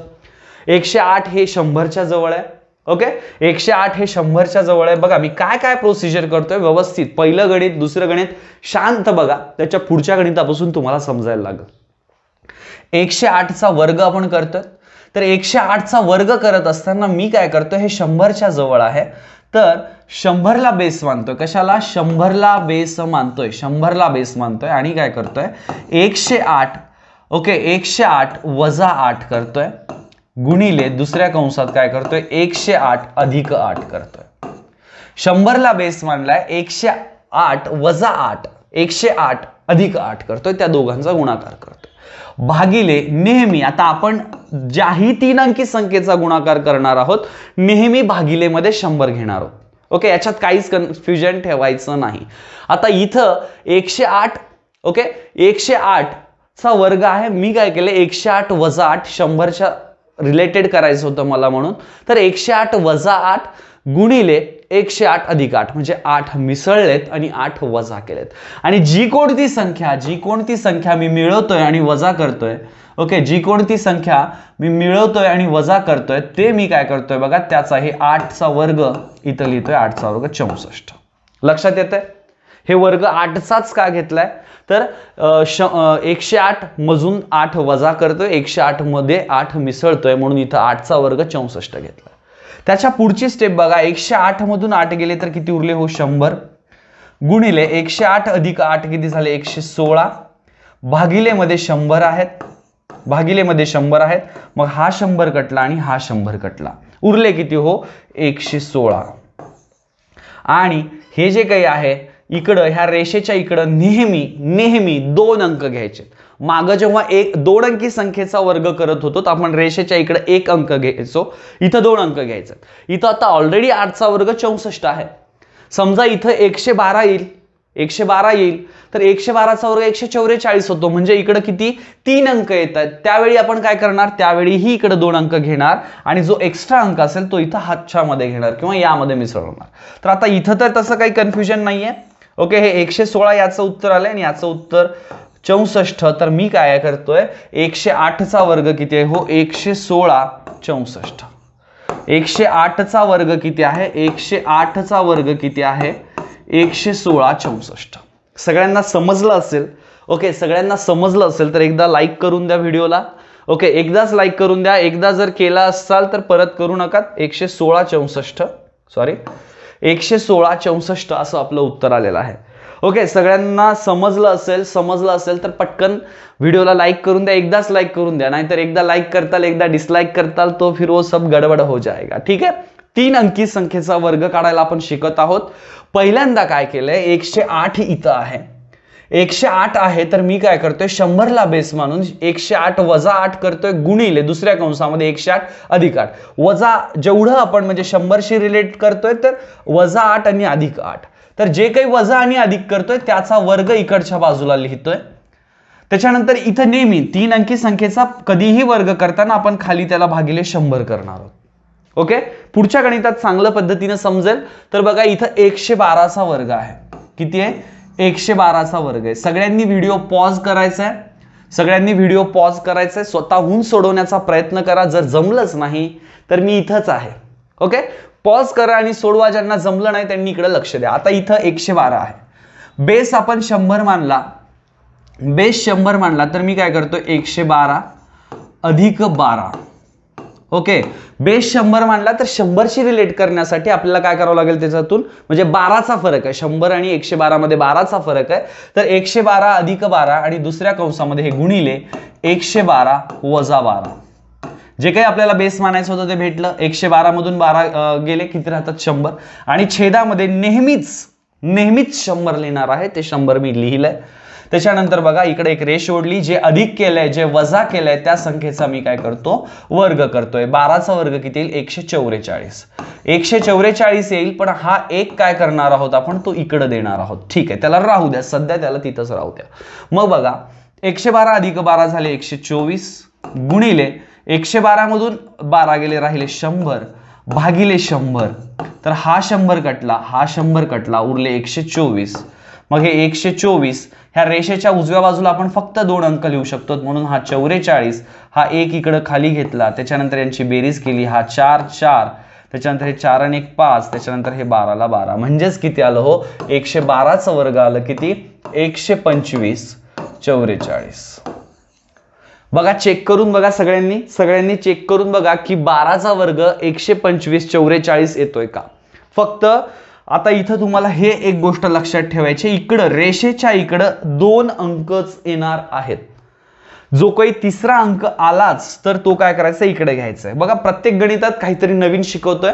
108 हे 100च्या जवळ आहे. ओके, 108 हे 100च्या जवळ आहे. बघा मी काय प्रोसिजर करतोय व्यवस्थित. पहिलं गणित, दुसरं गणित शांत बघा, त्याच्या पुढच्या गणितापासून तुम्हाला समजायला लागेल. 108चा वर्ग आपण करतोय, तर 108चा वर्ग करत असताना मी काय करतोय, हे 100च्या जवळ आहे तर 100ला बेस मानतोय. कशाला? 100ला बेस मानतोय. 100ला बेस मानतोय आणि काय करतोय? 108 ओके 108 वजा 8 करतोय गुणिले दुसऱ्या कंसात काय करतोय? 108 अधिक 8 करतोय. 100ला बेस मानलाय, 108 वजा 8 108 अधिक 8 करतोय, त्या दोघांचा गुणाकार करतोय. भागिले नेहमी, आता आपण ज्याही 3 अंकी संख्येचा गुणाकार करणार आहोत नेहमी भागिलेमध्ये 100 घेणार आहोत. ओके, याच्यात काहीच कन्फ्युजन ठेवायचं नाही. आता इथं 108 ओके 108 चा वर्ग आहे. मी काय केलं? 108 वजा 8 100च्या रिलेटेड करायचं होतं मला, म्हणून तर 108 वजा 8 गुणिले 108 अधिक 8 म्हणजे 8 मिसळलेत आणि 8 वजा केलेत. आणि जी कोणती संख्या मी मिळवतोय आणि वजा करतोय, ओके जी कोणती संख्या मी मिळवतोय आणि वजा करतोय ते मी काय करतोय बघा, त्याचा हे 8चा वर्ग इथं लिहितोय. 8चा वर्ग 64. लक्षात येतंय? हे वर्ग 8चाच का घेतलाय? तर 108 मधून 8 वजा करतोय, 108 मध्ये 8 मिसळतोय, म्हणून इथं 8चा वर्ग 64 घेतला. त्याच्या पुढची स्टेप बघा, 108 मधून 8 गेले तर किती उरले? हो 100 गुणिले 108 अधिक 8 किती झाले? 116 भागिलेमध्ये 100 आहेत, भागिलेमध्ये 100 आहेत. मग हा 100 कटला आणि हा 100 कटला, उरले किती? हो 116. आणि हे जे काही आहे इकडं ह्या रेषेच्या इकडं नेहमी 2 अंक घ्यायचे. मागं जेव्हा 2 अंकी संख्येचा वर्ग करत होतो तर आपण रेषेच्या इकडे 1 अंक घ्यायचो, इथं 2 अंक घ्यायचे. इथं आता ऑलरेडी 8चा वर्ग 64 आहे. समजा इथं 112 येईल तर 112चा वर्ग 144 होतो, म्हणजे इकडे किती? 3 अंक येतात. त्यावेळी आपण काय करणार? त्यावेळीही इकडे 2 अंक घेणार आणि जो एक्स्ट्रा अंक असेल तो इथं हातच्यामध्ये घेणार किंवा यामध्ये मिसळणार. तर आता इथं तर तसं काही कन्फ्युजन नाहीये. ओके, हे 116 याचं उत्तर आलंय आणि याचं उत्तर 64. तर मी काय करतोय? 108चा वर्ग किती आहे? हो 116 64. 108चा वर्ग किती आहे? 108चा वर्ग किती आहे? 116 64. सगळ्यांना समजलं असेल? ओके, सगळ्यांना समजलं असेल तर एकदा लाईक करून द्या व्हिडिओला. ओके, एकदाच लाईक करून द्या. एकदा जर केला असाल तर परत करू नका. 116 64 असं आपलं उत्तर आलेलं आहे. ओके, सगळ्यांना समजलं असेल तर पटकन व्हिडिओला लाईक करून द्या. एकदाच लाईक करून द्या, नाहीतर एकदा लाईक करताल एकदा डिसलाईक करताल तो फिर वो सब गडबड हो जाएगा. ठीक आहे. 3 अंकी संख्येचा वर्ग काढायला आपण शिकत आहोत. पहिल्यांदा काय केलंय? 108 इथं आहे, 108 आहे तर मी काय करतोय? 100ला बेस मानून 108 वजा 8 करतोय गुणिले दुसऱ्या कंसामध्ये 108 अधिक 8. वजा जेवढं आपण म्हणजे 100शी रिलेट करतोय तर वजा 8 आणि अधिक 8. तर जे काही वजा आणि अधिक करतोय त्याचा वर्ग इकडच्या बाजूला लिहितोय. त्याच्यानंतर इथं नेहमी 3 अंकी संख्येचा कधीही वर्ग करताना आपण खाली त्याला भागिले 100 करणार आहोत. ओके, पुढच्या गणितात चांगल्या पद्धतीने समजेल. तर बघा इथं 112चा वर्ग आहे. किती आहे? 112चा वर्ग आहे. सगळ्यांनी व्हिडिओ पॉज करायचा आहे, स्वतःहून सोडवण्याचा प्रयत्न करा. जर जमलंच नाही तर मी इथंच आहे. ओके, पॉज करा आणि सोडवा. ज्यांना जमलं नाही त्यांनी इकडे लक्ष द्या. आता इथं 112 आहे. बेस आपण 100 मानला तर मी काय करतो? 112 अधिक 12. ओके, बेस 100 मानला तर 100शी रिलेट करण्यासाठी आपल्याला काय करावं लागेल? त्याच्यातून म्हणजे 12चा फरक आहे. 100 आणि 112 मध्ये 12चा फरक आहे. तर 112 अधिक 12 आणि दुसऱ्या कंसामध्ये हे गुणिले 112 वजा 12. जे काही आपल्याला बेस मानायचं होतं ते भेटलं. 112 मधून 12 गेले किती राहतात? 100. आणि छेदामध्ये नेहमीच 100 लिहिणार आहे. ते 100 मी लिहिलंय. त्याच्यानंतर बघा इकडे एक रेष ओढली. जे अधिक केलंय जे वजा केलंय त्या संख्येचा मी काय करतो? वर्ग करतोय. 12चा वर्ग किती येईल? 144. 144 येईल. पण हा एक काय करणार आहोत आपण? तो इकडे देणार आहोत. ठीक आहे, त्याला राहू द्या, सध्या त्याला तिथंच राहू द्या. मग बघा 112 अधिक 12 झाले 124 गुणिले 112 मधून 12 गेले राहिले 100 भागिले 100. तर हा 100 कटला, हा 100 कटला, उरले 124. मग हे 124 ह्या रेषेच्या उजव्या बाजूला आपण फक्त 2 अंक लिहू शकतो, म्हणून हा 44. हा 1 इकडे खाली घेतला, त्याच्यानंतर यांची बेरीज केली. हा 4 4, त्याच्यानंतर हे 4 आणि 1 5, त्याच्यानंतर हे 12ला 12. म्हणजेच किती आलं? हो 112चा वर्ग आलं किती? 125 44. बघा चेक करून बघा, सगळ्यांनी चेक करून बघा की 12चा वर्ग 125 44 येतोय का? फक्त आता इथं तुम्हाला हे एक गोष्ट लक्षात ठेवायची, इकडं रेषेच्या इकडं 2 अंकच येणार आहेत. जो काही तिसरा अंक आलाच तर तो काय करायचा, इकडे घ्यायचा आहे. बघा प्रत्येक गणितात काहीतरी नवीन शिकवतोय.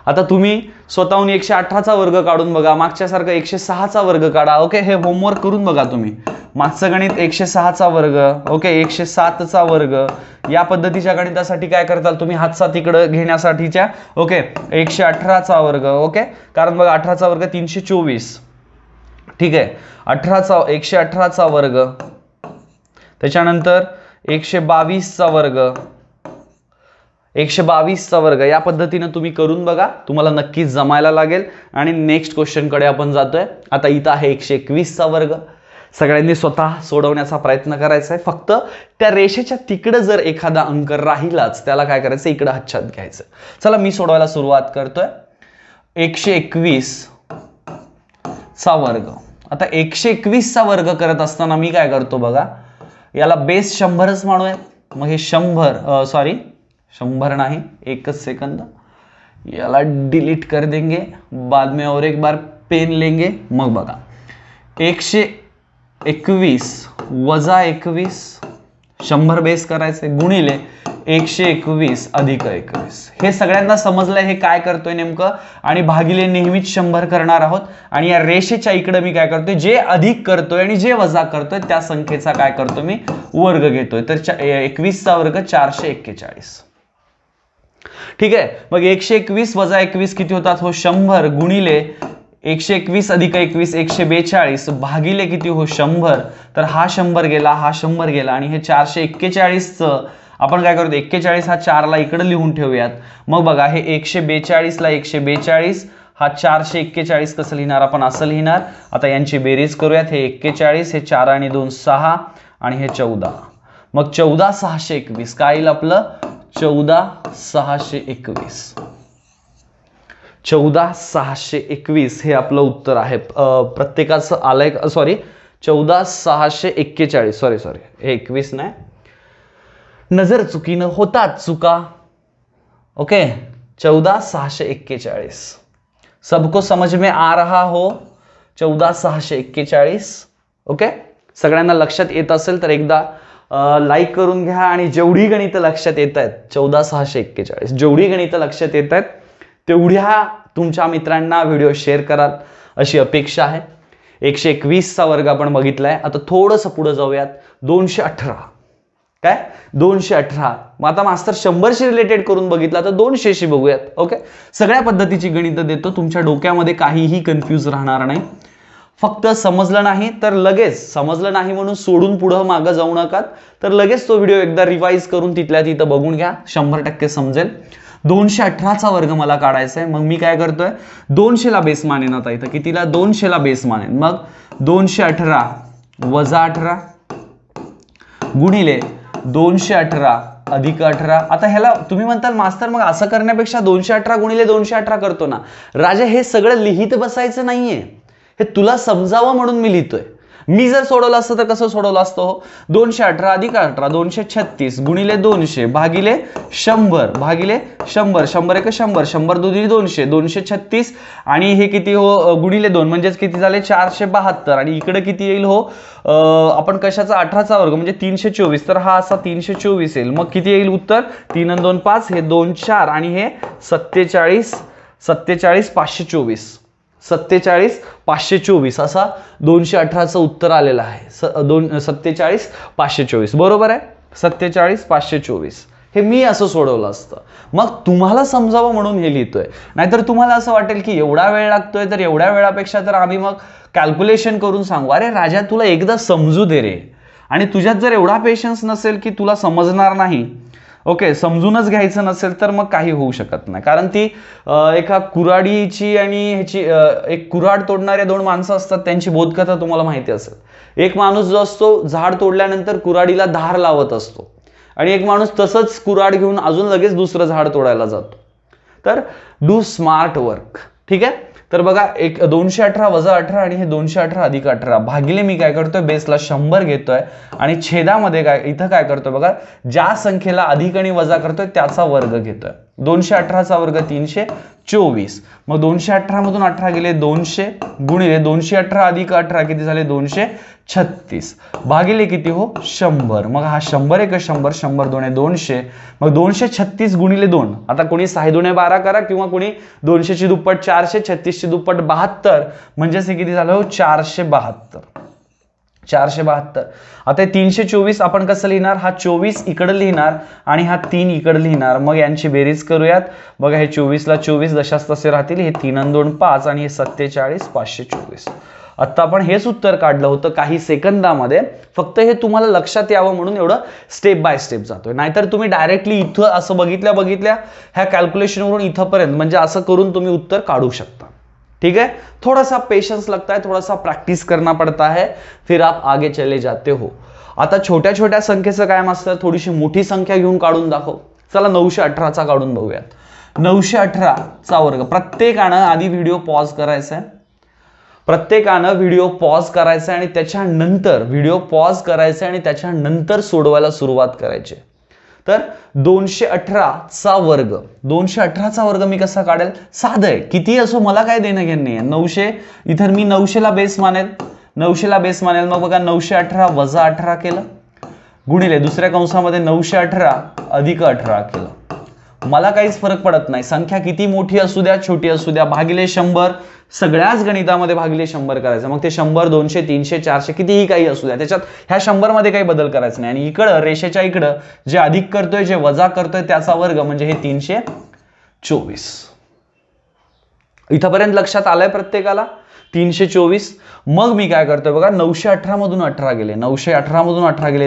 आता तुम्ही स्वतःहून 118चा वर्ग काढून बघा, मागच्यासारखं 106चा वर्ग काढा. ओके, हे होमवर्क करून बघा तुम्ही. मागचं गणित 106चा वर्ग, ओके, 107चा वर्ग, या पद्धतीच्या गणितासाठी काय करताल तुम्ही, हातचा तिकडं घेण्यासाठीच्या, ओके, 118चा वर्ग, ओके, कारण बघा 18चा वर्ग 324, ठीक आहे, 118चा वर्ग, त्याच्यानंतर 122चा वर्ग, 122चा वर्ग, या पद्धतीने तुम्ही करून बघा, तुम्हाला नक्कीच जमायला लागेल. आणि नेक्स्ट क्वेश्चन कडे आपण जातोय. आता इथं आहे 121चा वर्ग. सगळ्यांनी स्वतः सोडवण्याचा प्रयत्न करायचा आहे. फक्त त्या रेषेच्या तिकडं जर एखादा अंक राहिलाच त्याला काय करायचं, इकडं हातछात घ्यायचं. चला मी सोडवायला सुरुवात करतोय. 121चा वर्ग. आता 121चा वर्ग करत असताना मी काय करतो बघा, याला बेस 100च मानूया. मग हे 100 नहीं, एकच सेकंद, याला डिलीट कर देंगे, बाद में और एक बार पेन लेंगे. मग बघा 121 वजा 21, 100 बेस करायचे, गुणिले 121 अधिक 21. हे सगळ्यांना समजलंय हे काय करतोय नेमकं, आणि भागिले नेहमीच 100 करणार आहोत. आणि या रेषेच्या इकडे मी काय करतोय, जे अधिक करतोय आणि जे वजा करतोय त्या संख्येचा काय करतो मी, वर्ग घेतोय. तर 21चा वर्ग 441. ठीक आहे. मग 121 वजा 21 किती होतात, हो 100, गुणिले 121 अधिक 21 142, भागिले किती हो 100. तर हा 100 गेला, हा 100 गेला, आणि हे 441चं आपण काय करतो, 41 हा 4ला इकडे लिहून ठेवूयात. मग बघा हे 142ला 142, हा 441 कसं लिहिणार आपण, असं लिहिणार. आता यांची बेरीज करूयात. हे 41, हे 4 आणि 2 6, आणि हे 14. मग 14,621 काय येईल आपलं, 14,621. 14,621 हे आपलं उत्तर आहे. प्रत्येकाचं आलंय, सॉरी 14,641, सॉरी हे 21 नाही, नजर चुकीनं होतात चुका. ओके, 14,641. सबको समझ में आ रहा हो, 14,641. ओके, सगळ्यांना लक्षात येत असेल तर एकदा लाईक करून घ्या. आणि जेवढी गणितं लक्षात येत आहेत, 14,641 जेवढी गणितं लक्षात येत आहेत तेवढ्या तुमच्या मित्रांना व्हिडिओ शेअर कराल अशी अपेक्षा आहे. 121चा वर्ग आपण बघितलाय. आता थोडंसं पुढे जाऊयात. 218 काय, 218. मग आता मास्तर 100शी रिलेटेड करून बघितला तर 200शी बघूयात. ओके, सगळ्या पद्धतीची गणितं देतो, तुमच्या डोक्यामध्ये काहीही कन्फ्यूज राहणार नाही. फक्त समजलं नाही तर लगेच, समजलं नाही म्हणून सोडून पुढं मागं जाऊ नका, तर लगेच तो व्हिडिओ एकदा रिवाइज करून तिथल्या तिथं बघून घ्या, 100% समजेल. 218चा वर्ग मला काढायचा आहे. मग मी काय करतोय, 200ला बेस मानेन. आता इथं कितीला, 200ला बेस मानेन. मग 218 वजा 18 गुणिले 218 अधिक 18. आता ह्याला तुम्ही म्हणताल मास्तर मग असं करण्यापेक्षा 218 गुणिले 218 करतो ना. राजा हे सगळं लिहित बसायचं नाहीये, हे तुला समजावं म्हणून मी लिहितोय. मी जर सोडवलं असतं तर कसं सोडवलं असतं, हो 218 अधिक 18 236 गुणिले 200 भागिले 100 भागिले 100, 100 एक 100, 100 दोन्ही 200, 236 आणि हे किती हो गुणिले 2 म्हणजेच किती झाले 472. आणि इकडे किती येईल हो, आपण कशाचा 18चा वर्ग म्हणजे 324, तर हा असा 324 येईल. मग किती येईल उत्तर, 3 आणि 2 5, हे 2 4 आणि हे 47 524, 47 524 असा 218चं उत्तर आलेलं आहे. 47 524 बरोबर आहे. 47 524 हे मी असं सोडवलं असतं. मग तुम्हाला समजावं म्हणून हे लिहितोय. नाहीतर तुम्हाला असं वाटेल की एवढा वेळ लागतोय, तर एवढ्या वेळापेक्षा तर आम्ही मग कॅल्क्युलेशन करून सांगू. अरे राजा तुला एकदा समजू दे रे. आणि तुझ्यात जर एवढा पेशन्स नसेल की तुला समजणार नाही, ओके, समजूनच घ्यायचं नसेल, तर मग काही होऊ शकत नाही. कारण ती एका कुऱ्हाडीची आणि ह्याची एक कुऱ्हाड तोडणाऱ्या 2 माणसं असतात, त्यांची बोधकथा तुम्हाला माहिती असेल. एक माणूस जो असतो झाड तोडल्यानंतर कुऱ्हाडीला धार लावत असतो, आणि एक माणूस तसंच कुऱ्हाड घेऊन अजून लगेच दुसरं झाड तोडायला जातो. तर डू स्मार्ट वर्क. ठीक आहे. तर बघा 218 वजा 18 आणि हे 218 अधिक 18 भागिले मी काय करतोय, बेसला 100 घेतोय आणि छेदामध्ये काय इथं काय करतोय बघा, ज्या संख्येला अधिक आणि वजा करतोय त्याचा वर्ग घेतोय. 218चा वर्ग 324. मग 218 मधून 18 गेले 200 गुणिले 218 अधिक 18 किती झाले 236 भागिले किती हो 100. मग हा 100 एक 100 100 दोने 200. मग 236 गुणिले 2. आता कोणी 6 दुणे 12 करा किंवा कोणी 200 ची दुप्पट 400 36 ची दुप्पट 72 म्हणजेच हे किती झालं हो 472. 472. आता 324 आपण कसं लिहिणार हा 24 इकडे लिहिणार आणि हा 3 इकडे लिहिणार. मग यांची बेरीज करूयात. बघा हे 24 ला 24 जशाच तसे राहतील. हे 3 आणि 2 5 आणि हे 47 524. आता आपण हेच उत्तर काढलं होतं काही सेकंदामध्ये. फक्त हे तुम्हाला लक्षात यावं म्हणून एवढं स्टेप बाय स्टेप जातोय. नाहीतर तुम्ही डायरेक्टली इथं असं बघितल्या ह्या कॅल्क्युलेशनवरून इथंपर्यंत म्हणजे असं करून तुम्ही उत्तर काढू शकता. ठीक है, थोड़ा सा पेशेंस लगता है, थोड़ा सा प्रैक्टिस करना पड़ता है, फिर आप आगे चले जाते हो. आता छोट्या छोट्या संख्येचं काय असतं थोडीशी मोठी संख्या घेऊन काढून दाखव. चला 918चा काढून बघूयात. 918चा वर्ग. प्रत्येकानं आधी व्हिडिओ पॉज करायचा आहे. आणि त्याच्यानंतर सोडवायला सुरुवात करायची. तर 218चा वर्ग. 218चा वर्ग मी कसा काढेल साधं आहे. किती असो मला काय देणं घेणं नाही. 900 इथं मी 900 ला बेस मानेल. मग बघा 918 वजा 18 केलं गुणिले दुसऱ्या कंसामध्ये 918 अधिक 18 केलं. मला काहीच फरक पडत नाही. संख्या किती मोठी असू द्या छोटी असू द्या भागिले 100. सगळ्याच गणितामध्ये भागिले 100 करायचं. मग ते 100 200 300 400 कितीही काही असू द्या त्याच्यात ह्या 100 मध्ये काही बदल करायचं नाही. आणि इकडं रेषेच्या इकडं जे अधिक करतोय जे वजा करतोय त्याचा वर्ग म्हणजे हे 324. इथपर्यंत लक्षात आलंय प्रत्येकाला 324. मग मी काय करतोय बघा 918 मधून 18 गेले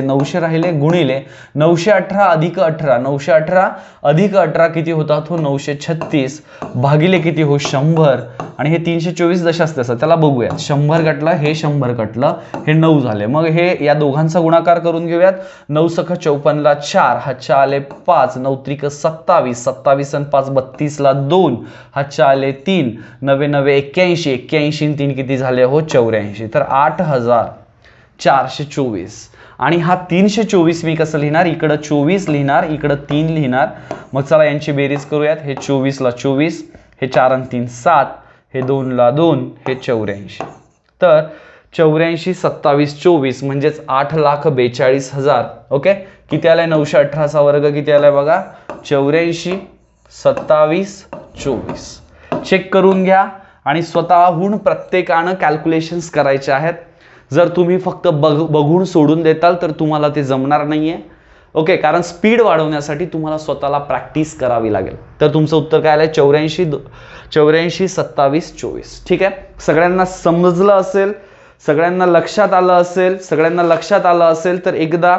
900 राहिले गुणिले 918 अधिक 18 918 अधिक 18 किती होता तो 936 भागिले किती हो 100. आणि हे 324 जशाच तसं त्याला बघूयात. 100 कटलं हे 100 कटलं हे 9 झाले. मग हे या दोघांचा गुणाकार करून घेऊयात. 9 सख 54 ला 4 हातच्या आले 5 9 त्रिक 27 27 आणि 5 32 ला 2 हातच्या आले 3 9 9 81 81 3 किती झाले हो 84. तर 8424. आणि हा 324 मी कसं लिहिणार इकडं 24 लिहिणार इकडं 3 लिहिणार. मग चला यांची बेरीज करूयात. हे 24 ला 24 हे 4 आणि 3 7 हे 2 ला 2 हे 84. तर 84 27 24 म्हणजेच 8,42,000. ओके किती आलाय 918चा वर्ग किती आलाय बघा 84 27 24. चेक करून घ्या आणि स्वतःहून प्रत्येकानं कॅल्क्युलेशन्स करायचे आहेत. जर तुम्ही फक्त बघून सोडून देताल तर तुम्हाला ते जमणार नाहीये. ओके कारण स्पीड वाढवण्यासाठी तुम्हाला स्वतःला प्रॅक्टिस करावी लागेल. तर तुमचं उत्तर काय आलंय 84 27 24. ठीक आहे, सगळ्यांना समजलं असेल, सगळ्यांना लक्षात आलं असेल तर एकदा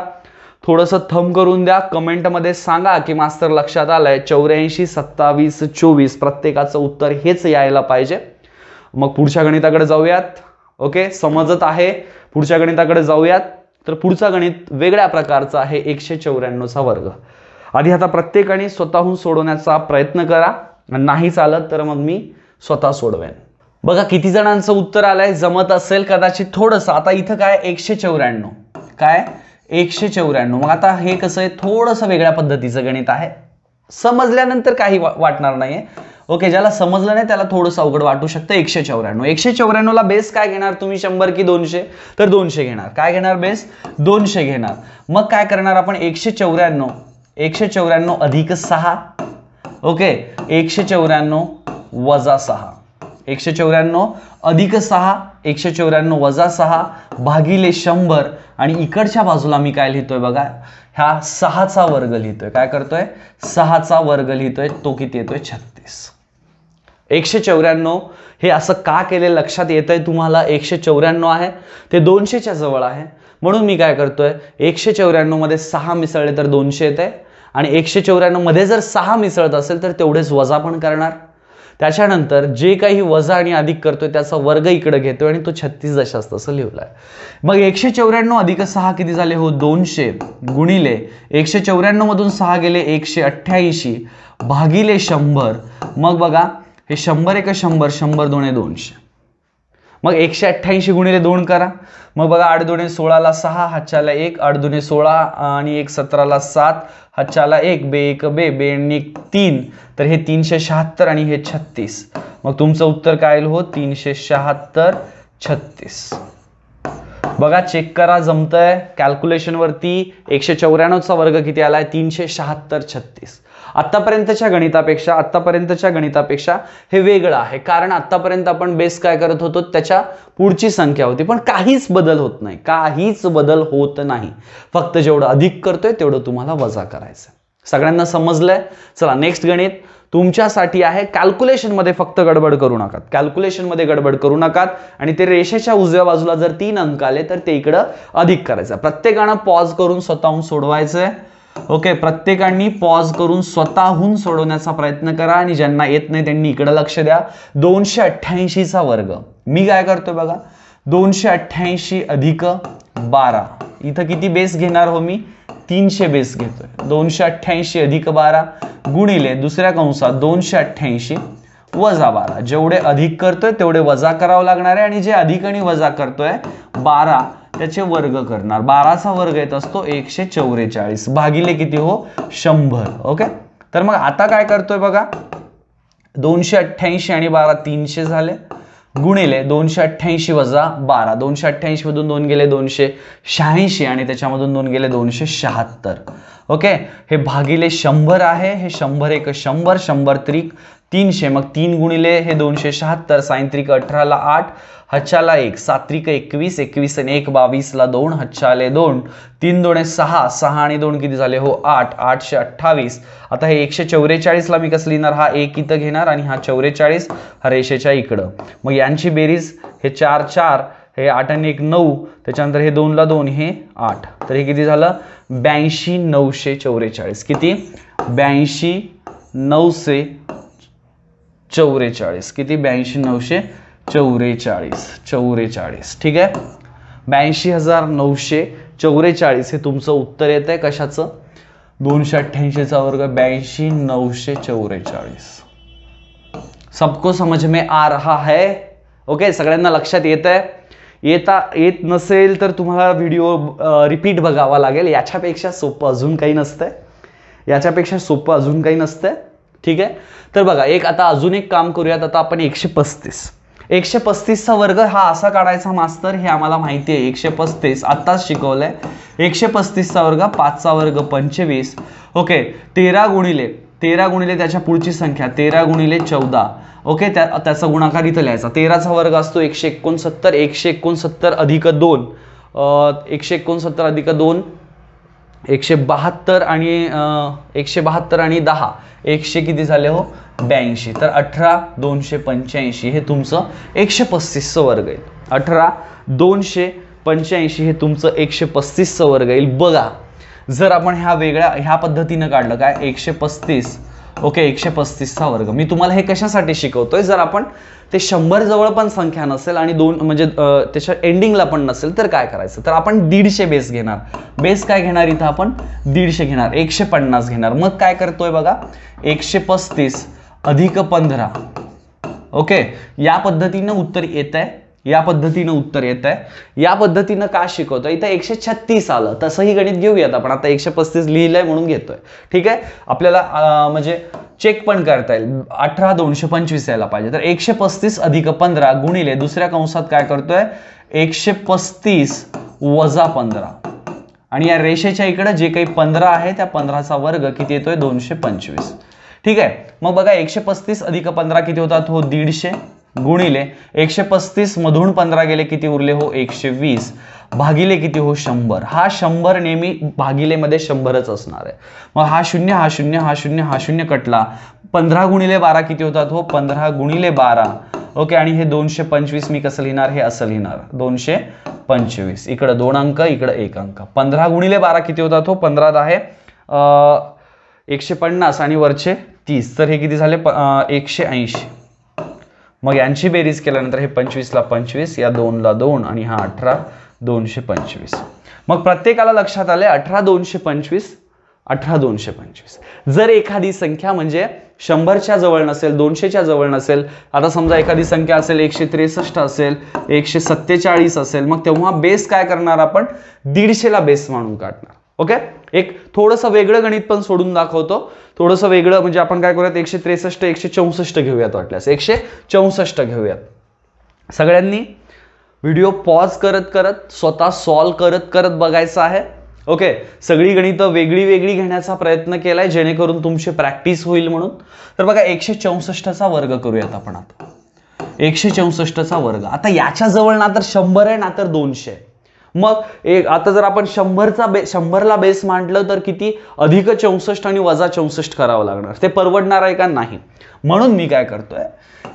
थोडंसं थंब करून द्या. कमेंटमध्ये सांगा की मास्तर लक्षात आलंय 84 27 24 प्रत्येकाचं उत्तर हेच यायला पाहिजे. मग पुढच्या गणिताकडे जाऊयात. ओके समजत आहे पुढच्या गणिताकडे जाऊयात. तर पुढचा गणित वेगळ्या प्रकारचा आहे 194चा वर्ग. आधी आता प्रत्येकाने स्वतःहून सोडवण्याचा प्रयत्न करा. नाही चालत तर मग मी स्वतः सोडवेन. बघा किती जणांचं उत्तर आलंय जमत असेल कदाचित थोडंसं. आता इथं काय 194 काय 194. मग आता हे कसं आहे थोडंसं वेगळ्या पद्धतीचं गणित आहे. समजल्यानंतर काही वाटणार नाहीये. ओके ज्याला समजलं नाही त्याला थोडंसं अवघड वाटू शकतं. 194 ला बेस काय घेणार तुम्ही 100 की 200 तर 200 घेणार. काय घेणार बेस 200 घेणार. मग काय करणार आपण 194 अधिक 6. ओके 194 वजा 6 194 अधिक 6 194 वजा 6 भागिले 100. आणि इकडच्या बाजूला मी काय लिहितोय बघा ह्या 6चा वर्ग लिहितोय. काय करतोय 6चा वर्ग लिहितोय. तो किती येतोय 36. 194 हे असं का केले लक्षात येतंय तुम्हाला. 194 आहे ते 200च्या जवळ आहे म्हणून मी काय करतोय 194 मध्ये 6 मिसळले तर 200 येते. आणि 194 मध्ये जर 6 मिसळत असेल तर तेवढेच वजा पण करणार. त्याच्यानंतर जे काही वजा आणि अधिक करतोय त्याचा वर्ग इकडे घेतोय आणि तो 36 जशाच तसं लिहिलाय. मग 194 अधिक 6 किती झाले हो 200 गुणिले 194 मधून 6 गेले 188 भागिले 100. मग बघा हे 100 एक 100 100 दोने 200. मग 188 गुणिले 2 करा. मग बघा 8 दुणे 16ला 6, हातच्याला 1, 8 दुणे 16 आणि 1 17ला 7, हातच्याला 1, बे 1 बे, बे 1 3, तर हे 376 आणि हे 36. मग तुमचं उत्तर काय येईल हो? 376 36. बघा चेक करा, जमतंय. कॅल्क्युलेशन वरती 194 चा वर्ग किती आलाय? 376 36. आतापर्यंतच्या गणितापेक्षा हे वेगळं आहे, कारण आतापर्यंत आपण बेस काय करत होतो? त्याच्या पुढची संख्या होती, पण काहीच बदल होत नाही. फक्त जेवढं अधिक करतोय तेवढं तुम्हाला वजा करायचं. सगळ्यांना समजलंय? चला नेक्स्ट गणित तुमच्यासाठी आहे. कॅल्क्युलेशन मध्ये फक्त गडबड करू नका, आणि ते रेषेच्या उजव्या बाजूला जर 3 अंक आले तर ते इकडं अधिक करायचं. प्रत्येकानं पॉज करून स्वतःहून सोडवायचंय. ओके, प्रत्येकाने पॉज करून स्वतःहून सोडवण्याचा प्रयत्न करा, आणि ज्यांना येत नाही त्यांनी इकडे लक्ष द्या. 288 चा वर्ग मी काय करतोय बघा, 288 अधिक 12. इथं किती बेस घेणार हो? मी 300 बेस घेतोय. 288 अधिक 12 गुणिले दुसऱ्या कंसात 288 वजा 12. जेवढे अधिक करतोय तेवढे वजा करावं लागणार आहे, आणि जे अधिक आणि वजा करतोय 12 त्याचे वर्ग करणार. 12चा वर्ग येत असतो 144 भागिले किती हो? 100. ओके, तर मग आता काय करतोय बघा, 288 आणि 12 300 झाले, गुणिले 288 वजा 12. 288 मधून 2 गेले 286, आणि त्याच्यामधून 2 गेले 276. ओके, हे भागिले 100 आहे. हे 100 एक 100, 100 त्रिक 300. मग 3 गुणिले हे 276, साइन त्रिक 18 ला 8, हातच्याला 1, 7 त्रिक 21, 21 आणि 1 22 ला 2, हातच्याले 2, 3 दोणे 6, 6 आणि 2 किती झाले हो? 8, 828. आता हे 144 ला मी कसं लिहिणार? हा 1 इथं घेणार आणि हा 44 हा रेषेच्या इकडं. मग यांची बेरीज हे 4 4, हे 8 आणि 1 9, त्याच्यानंतर हे 2 ला 2, हे 8. तर हे किती झालं? 82 944. किती? 82 944. किती? 82 944. ठीक आहे, 82,944 हे तुमचं उत्तर येत आहे. कशाचं? 288 चा वर्ग 82 944. सबको समझ में आ रहा है? ओके, सगळ्यांना लक्षात येत आहे? येत नसेल तर तुम्हाला व्हिडिओ रिपीट बघावा लागेल. याच्यापेक्षा सोपं अजून काही नसतंय. ठीक आहे, तर बघा आता अजून एक काम करूयात. आता आपण 135 चा वर्ग हा असा काढायचा मास्तर, हे आम्हाला माहिती आहे. 135 आत्ताच शिकवलंय. 135 चा वर्ग 5 चा वर्ग 25. ओके, 13 गुणिले त्याच्या पुढची संख्या 13 गुणिले 14. ओके, त्याचा गुणाकार इथं लिहायचा. 13 चा वर्ग असतो 169. 169 अधिक 2, 169 अधिक 2 172 आणि 10 100 किती झाले हो? 82. तर 18 285 हे तुमचं 135 वर्ग येईल. 18 285 हे तुमचं 135 वर्ग येईल. बघा, जर आपण ह्या पद्धतीनं काढलं काय 135. ओके, 135 वर्ग मी तुम्हाला हे कशासाठी शिकवतोय? जर आपण ते 100 जवळ पण संख्या नसेल आणि 2 म्हणजे त्याच्या एंडिंगला पण नसेल तर काय करायचं? तर आपण 150 बेस घेणार. बेस काय घेणार? इथं आपण 150 घेणार, 150 घेणार. मग काय करतोय बघा, 135 अधिक 15. ओके, या पद्धतीनं उत्तर येत आहे. या पद्धतीनं का शिकवतोय? इथं 136 आलं, तसंही गणित घेऊयात आपण. आता 135 लिहिलंय म्हणून घेतोय. ठीक आहे, आपल्याला म्हणजे चेक पण करता येईल. 18 225 यायला पाहिजे. तर 135 अधिक 15 गुणिले दुसऱ्या कंसात काय करतोय? 135 वजा 15, आणि या रेषेच्या इकडे जे काही 15 आहे त्या 15चा वर्ग किती येतोय? 225. ठीक आहे, मग बघा 135 अधिक 15 किती होतात हो? 150 गुणिले 135 मधून 15 गेले किती उरले हो? 120 भागिले किती हो? 100. हा 100 नेहमी भागिलेमध्ये 100च असणार आहे. मग हा 0 कटला. 15 गुणिले 12 किती होतात हो? 15 गुणिले 12. ओके, आणि हे 225 मी कसं लिहिणार? हे असं लिहिणार 225. इकडं 2 अंक, इकडं 1 अंक. 15 गुणिले 12 किती होतात हो? 15 आहे 150 आणि वरचे 30, तर हे किती झाले? 180. मग यांची बेरीज केल्यानंतर हे 25 ला 25, या 2 ला 2 आणि हा 18 225. मग प्रत्येकाला लक्षात आले 18 225 18,225. जर एखादी संख्या म्हणजे 100च्या जवळ नसेल, 200च्या जवळ नसेल, आता समजा एखादी संख्या असेल 163 असेल, 147 असेल, मग तेव्हा बेस काय करणार आपण? 150ला बेस मानून काढणार. ओके, एक थोडंसं वेगळं गणित पण सोडून दाखवतो. थोडंसं वेगळं म्हणजे आपण काय करूयात, 163 164 घेऊयात, वाटल्यास 164 घेऊयात. सगळ्यांनी व्हिडिओ पॉज करत करत स्वतः सॉल्व करत करत बघायचं आहे. ओके, सगळी गणितं वेगळी वेगळी घेण्याचा प्रयत्न केलाय जेणेकरून तुमची प्रॅक्टिस होईल म्हणून. तर बघा 164चा वर्ग करूयात आपण आता. 164चा वर्ग. आता याच्या जवळ ना तर 100 आहे ना तर 200 आहे. मग आता जर आपण 100ला बेस मांडलं तर किती? अधिक 64 आणि वजा 64 करावं लागणार. ते परवडणार आहे का? नाही. म्हणून मी काय करतोय,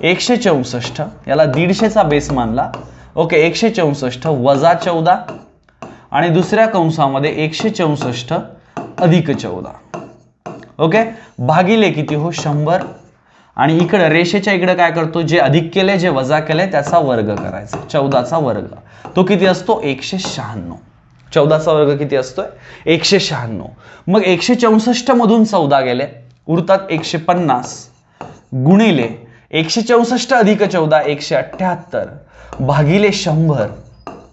164 याला 150चा बेस मानला. ओके, 164 वजा 14 आणि दुसऱ्या कंसामध्ये 164 अधिक 14. ओके, भागिले किती हो? 100. आणि इकडे रेषेच्या इकडे काय करतो, जे अधिक केले जे वजा केले त्याचा वर्ग करायचा. 14चा वर्ग तो किती असतो? 196. 14चा वर्ग किती असतोय? 196. मग 164 मधून 14 गेले, उरतात 150 गुणिले 164 अधिक 14 178 भागिले 100.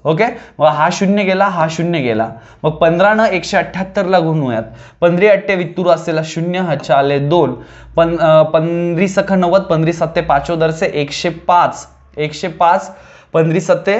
ओके, मग हा 0 गेला, हा 0 गेला. मग 15 न 178 ला गुणूयात. 15 8 वित्तुर असलेला 0 हचाले 2 15 सख 90 15 7 5 दरसे 105 105 15 7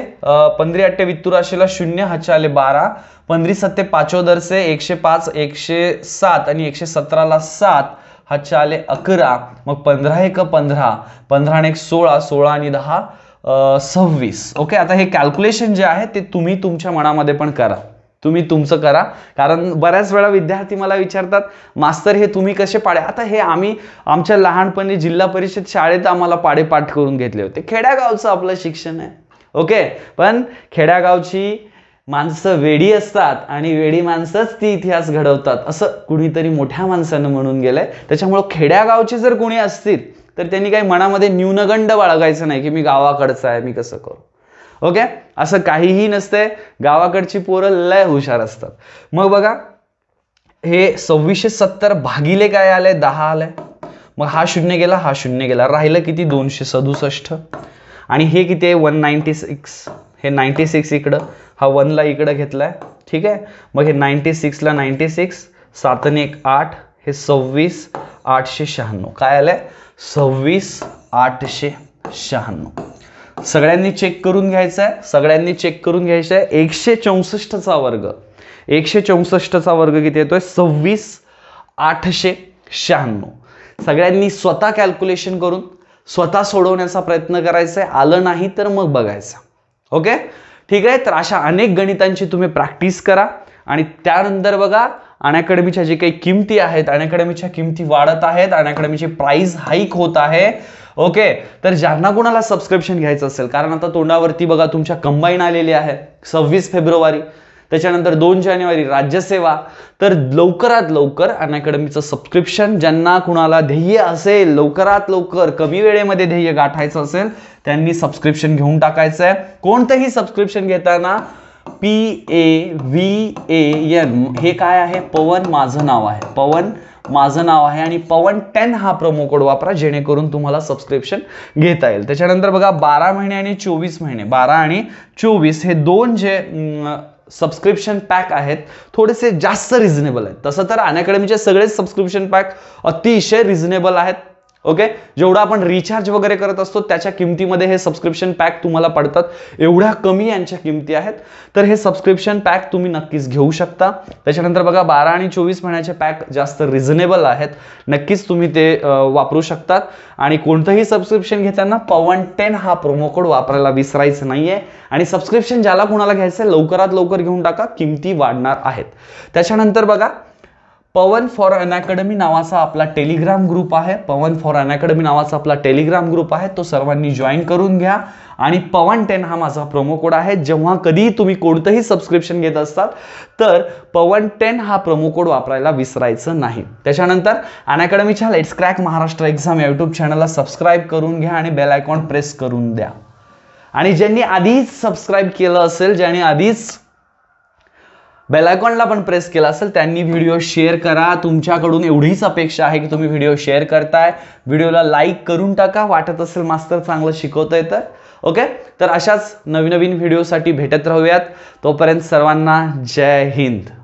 15 8 वित्तुर असलेला 0 हचाले 12 15 7 5 दरसे 105 107 आणि 117 ला 7 हचाले 11. मग 15 1 15 15 1 16 16 आणि 10 26. ओके, आता हे कॅल्क्युलेशन जे आहे ते तुम्ही तुमच्या मनामध्ये पण करा. तुम्ही तुमचं करा, कारण बऱ्याच वेळा विद्यार्थी मला विचारतात, मास्तर हे तुम्ही कसे पाडे? आता हे आम्ही आमच्या लहानपणी जिल्हा परिषद शाळेत आम्हाला पाडेपाठ करून घेतले होते. खेड्यागावचं आपलं शिक्षण आहे. ओके, पण खेड्यागावची माणसं वेडी असतात आणि वेडी माणसंच ती इतिहास घडवतात असं कुणीतरी मोठ्या माणसानं म्हणून गेलंय. त्याच्यामुळं खेड्यागावचे जर कोणी असतील तर त्यांनी काही मनामध्ये न्यूनगंड बाळगायचं नाही की मी गावाकडचा आहे, मी कसं करू. ओके, असं काहीही नसतंय. गावाकडची पोरं लय हुशार असतात. मग बघा हे 2670 भागिले काय आलंय? 10 आलंय. मग हा 0 गेला, हा 0 गेला, राहिलं किती? 267. आणि हे किती आहे? 196. हे 96 इकडं, हा 1 ला इकडं घेतलाय. ठीक आहे, मग हे 96 ला 96 7 आणि 1 8, हे 26 896. काय आलंय? 26 896. सगळ्यांनी चेक करून घ्यायचं आहे. सगळ्यांनी चेक करून घ्यायचं आहे. 164चा वर्ग. 164चा वर्ग किती येतोय? 26 896. सगळ्यांनी स्वतः कॅल्क्युलेशन करून स्वतः सोडवण्याचा प्रयत्न करायचा आहे. आलं नाही तर मग बघायचं. ओके, ठीक आहे. तर अशा अनेक गणितांची तुम्ही प्रॅक्टिस करा आणि त्यानंतर बघा अनअकॅडमीच्या जे काही किमती आहेत, अनअकॅडमीच्या किमती वाढत आहेत, अनअकॅडमीची प्राइस हाईक होत आहे. ओके, तर ज्यांना कोणाला सबस्क्रिप्शन घ्यायचं असेल, कारण आता तोंडावरती बघा तुमच्या कंबाईन आलेली आहे 26 फेब्रुवारी, त्याच्यानंतर 2 जानेवारी राज्यसेवा. तर लवकरात लवकर अनअकॅडमीचं सबस्क्रिप्शन, ज्यांना कुणाला ध्येय असेल लवकरात लवकर कमी वेळेमध्ये ध्येय गाठायचं असेल त्यांनी सबस्क्रिप्शन घेऊन टाकायचं आहे. कोणतंही सबस्क्रिप्शन घेताना PAVAN हे काय आहे? पवन माझं नाव आहे. पवन माझं नाव आहे आणि पवन10 हा प्रोमो कोड वापरा जेणेकरून तुम्हाला सबस्क्रिप्शन घेता येईल. त्याच्यानंतर बघा 12 महिने आणि 24 महिने, 12 आणि 24 हे दोन जे सबस्क्रिप्शन पॅक आहेत थोडेसे जास्त रिझनेबल आहेत. तसं तर अनअकॅडमीचे सगळेच सबस्क्रिप्शन पॅक अतिशय रिझनेबल आहेत. ओके, जेवढा आपण रिचार्ज वगैरे करत असतो त्याच्या किमतीमध्ये हे सबस्क्रिप्शन पॅक तुम्हाला पडतात. एवढ्या कमी यांच्या किमती आहेत. तर हे सबस्क्रिप्शन पॅक तुम्ही नक्कीच घेऊ शकता. त्याच्यानंतर बघा 12 आणि 24 महिन्याचे पॅक जास्त रिझनेबल आहेत. नक्कीच तुम्ही ते वापरू शकतात. आणि कोणतंही सबस्क्रिप्शन घेताना पवन10 हा प्रोमो कोड वापरायला विसरायचं नाहीये. आणि सबस्क्रिप्शन ज्याला कुणाला घ्यायचं लवकरात लवकर घेऊन टाका, किमती वाढणार आहेत. त्याच्यानंतर बघा पवन फॉर अनअकॅडमी नावाचा आपला टेलिग्राम ग्रुप आहे. पवन फॉर अनअकॅडमी नावाचा आपला टेलिग्राम ग्रुप आहे, तो सर्वांनी जॉईन करून घ्या. आणि पवन10 हा माझा प्रोमो कोड आहे. जेव्हा कधी तुम्ही कोणतंही सबस्क्रिप्शन घेत असतात तर पवन10 हा प्रोमो कोड वापरायला विसरायचं नाही. त्याच्यानंतर अनअकॅडमीच्या लेट्स क्रॅक महाराष्ट्र एक्झाम या युट्यूब चॅनलला सबस्क्राईब करून घ्या आणि बेल आयकॉन प्रेस करून द्या. आणि ज्यांनी आधीच सबस्क्राईब केलं असेल, ज्यांनी आधीच बेल आयकॉनला पण प्रेस केला असेल त्यांनी व्हिडिओ शेअर करा. तुमच्याकडून एवढीच अपेक्षा आहे की तुम्ही व्हिडिओ शेअर करताय, व्हिडिओला लाईक करून टाका. वाटत असेल मास्तर चांगलं शिकवतोय तर. ओके, तर अशाच नवीन नवीन व्हिडिओसाठी भेटत राहूयात. तोपर्यंत सर्वांना जय हिंद.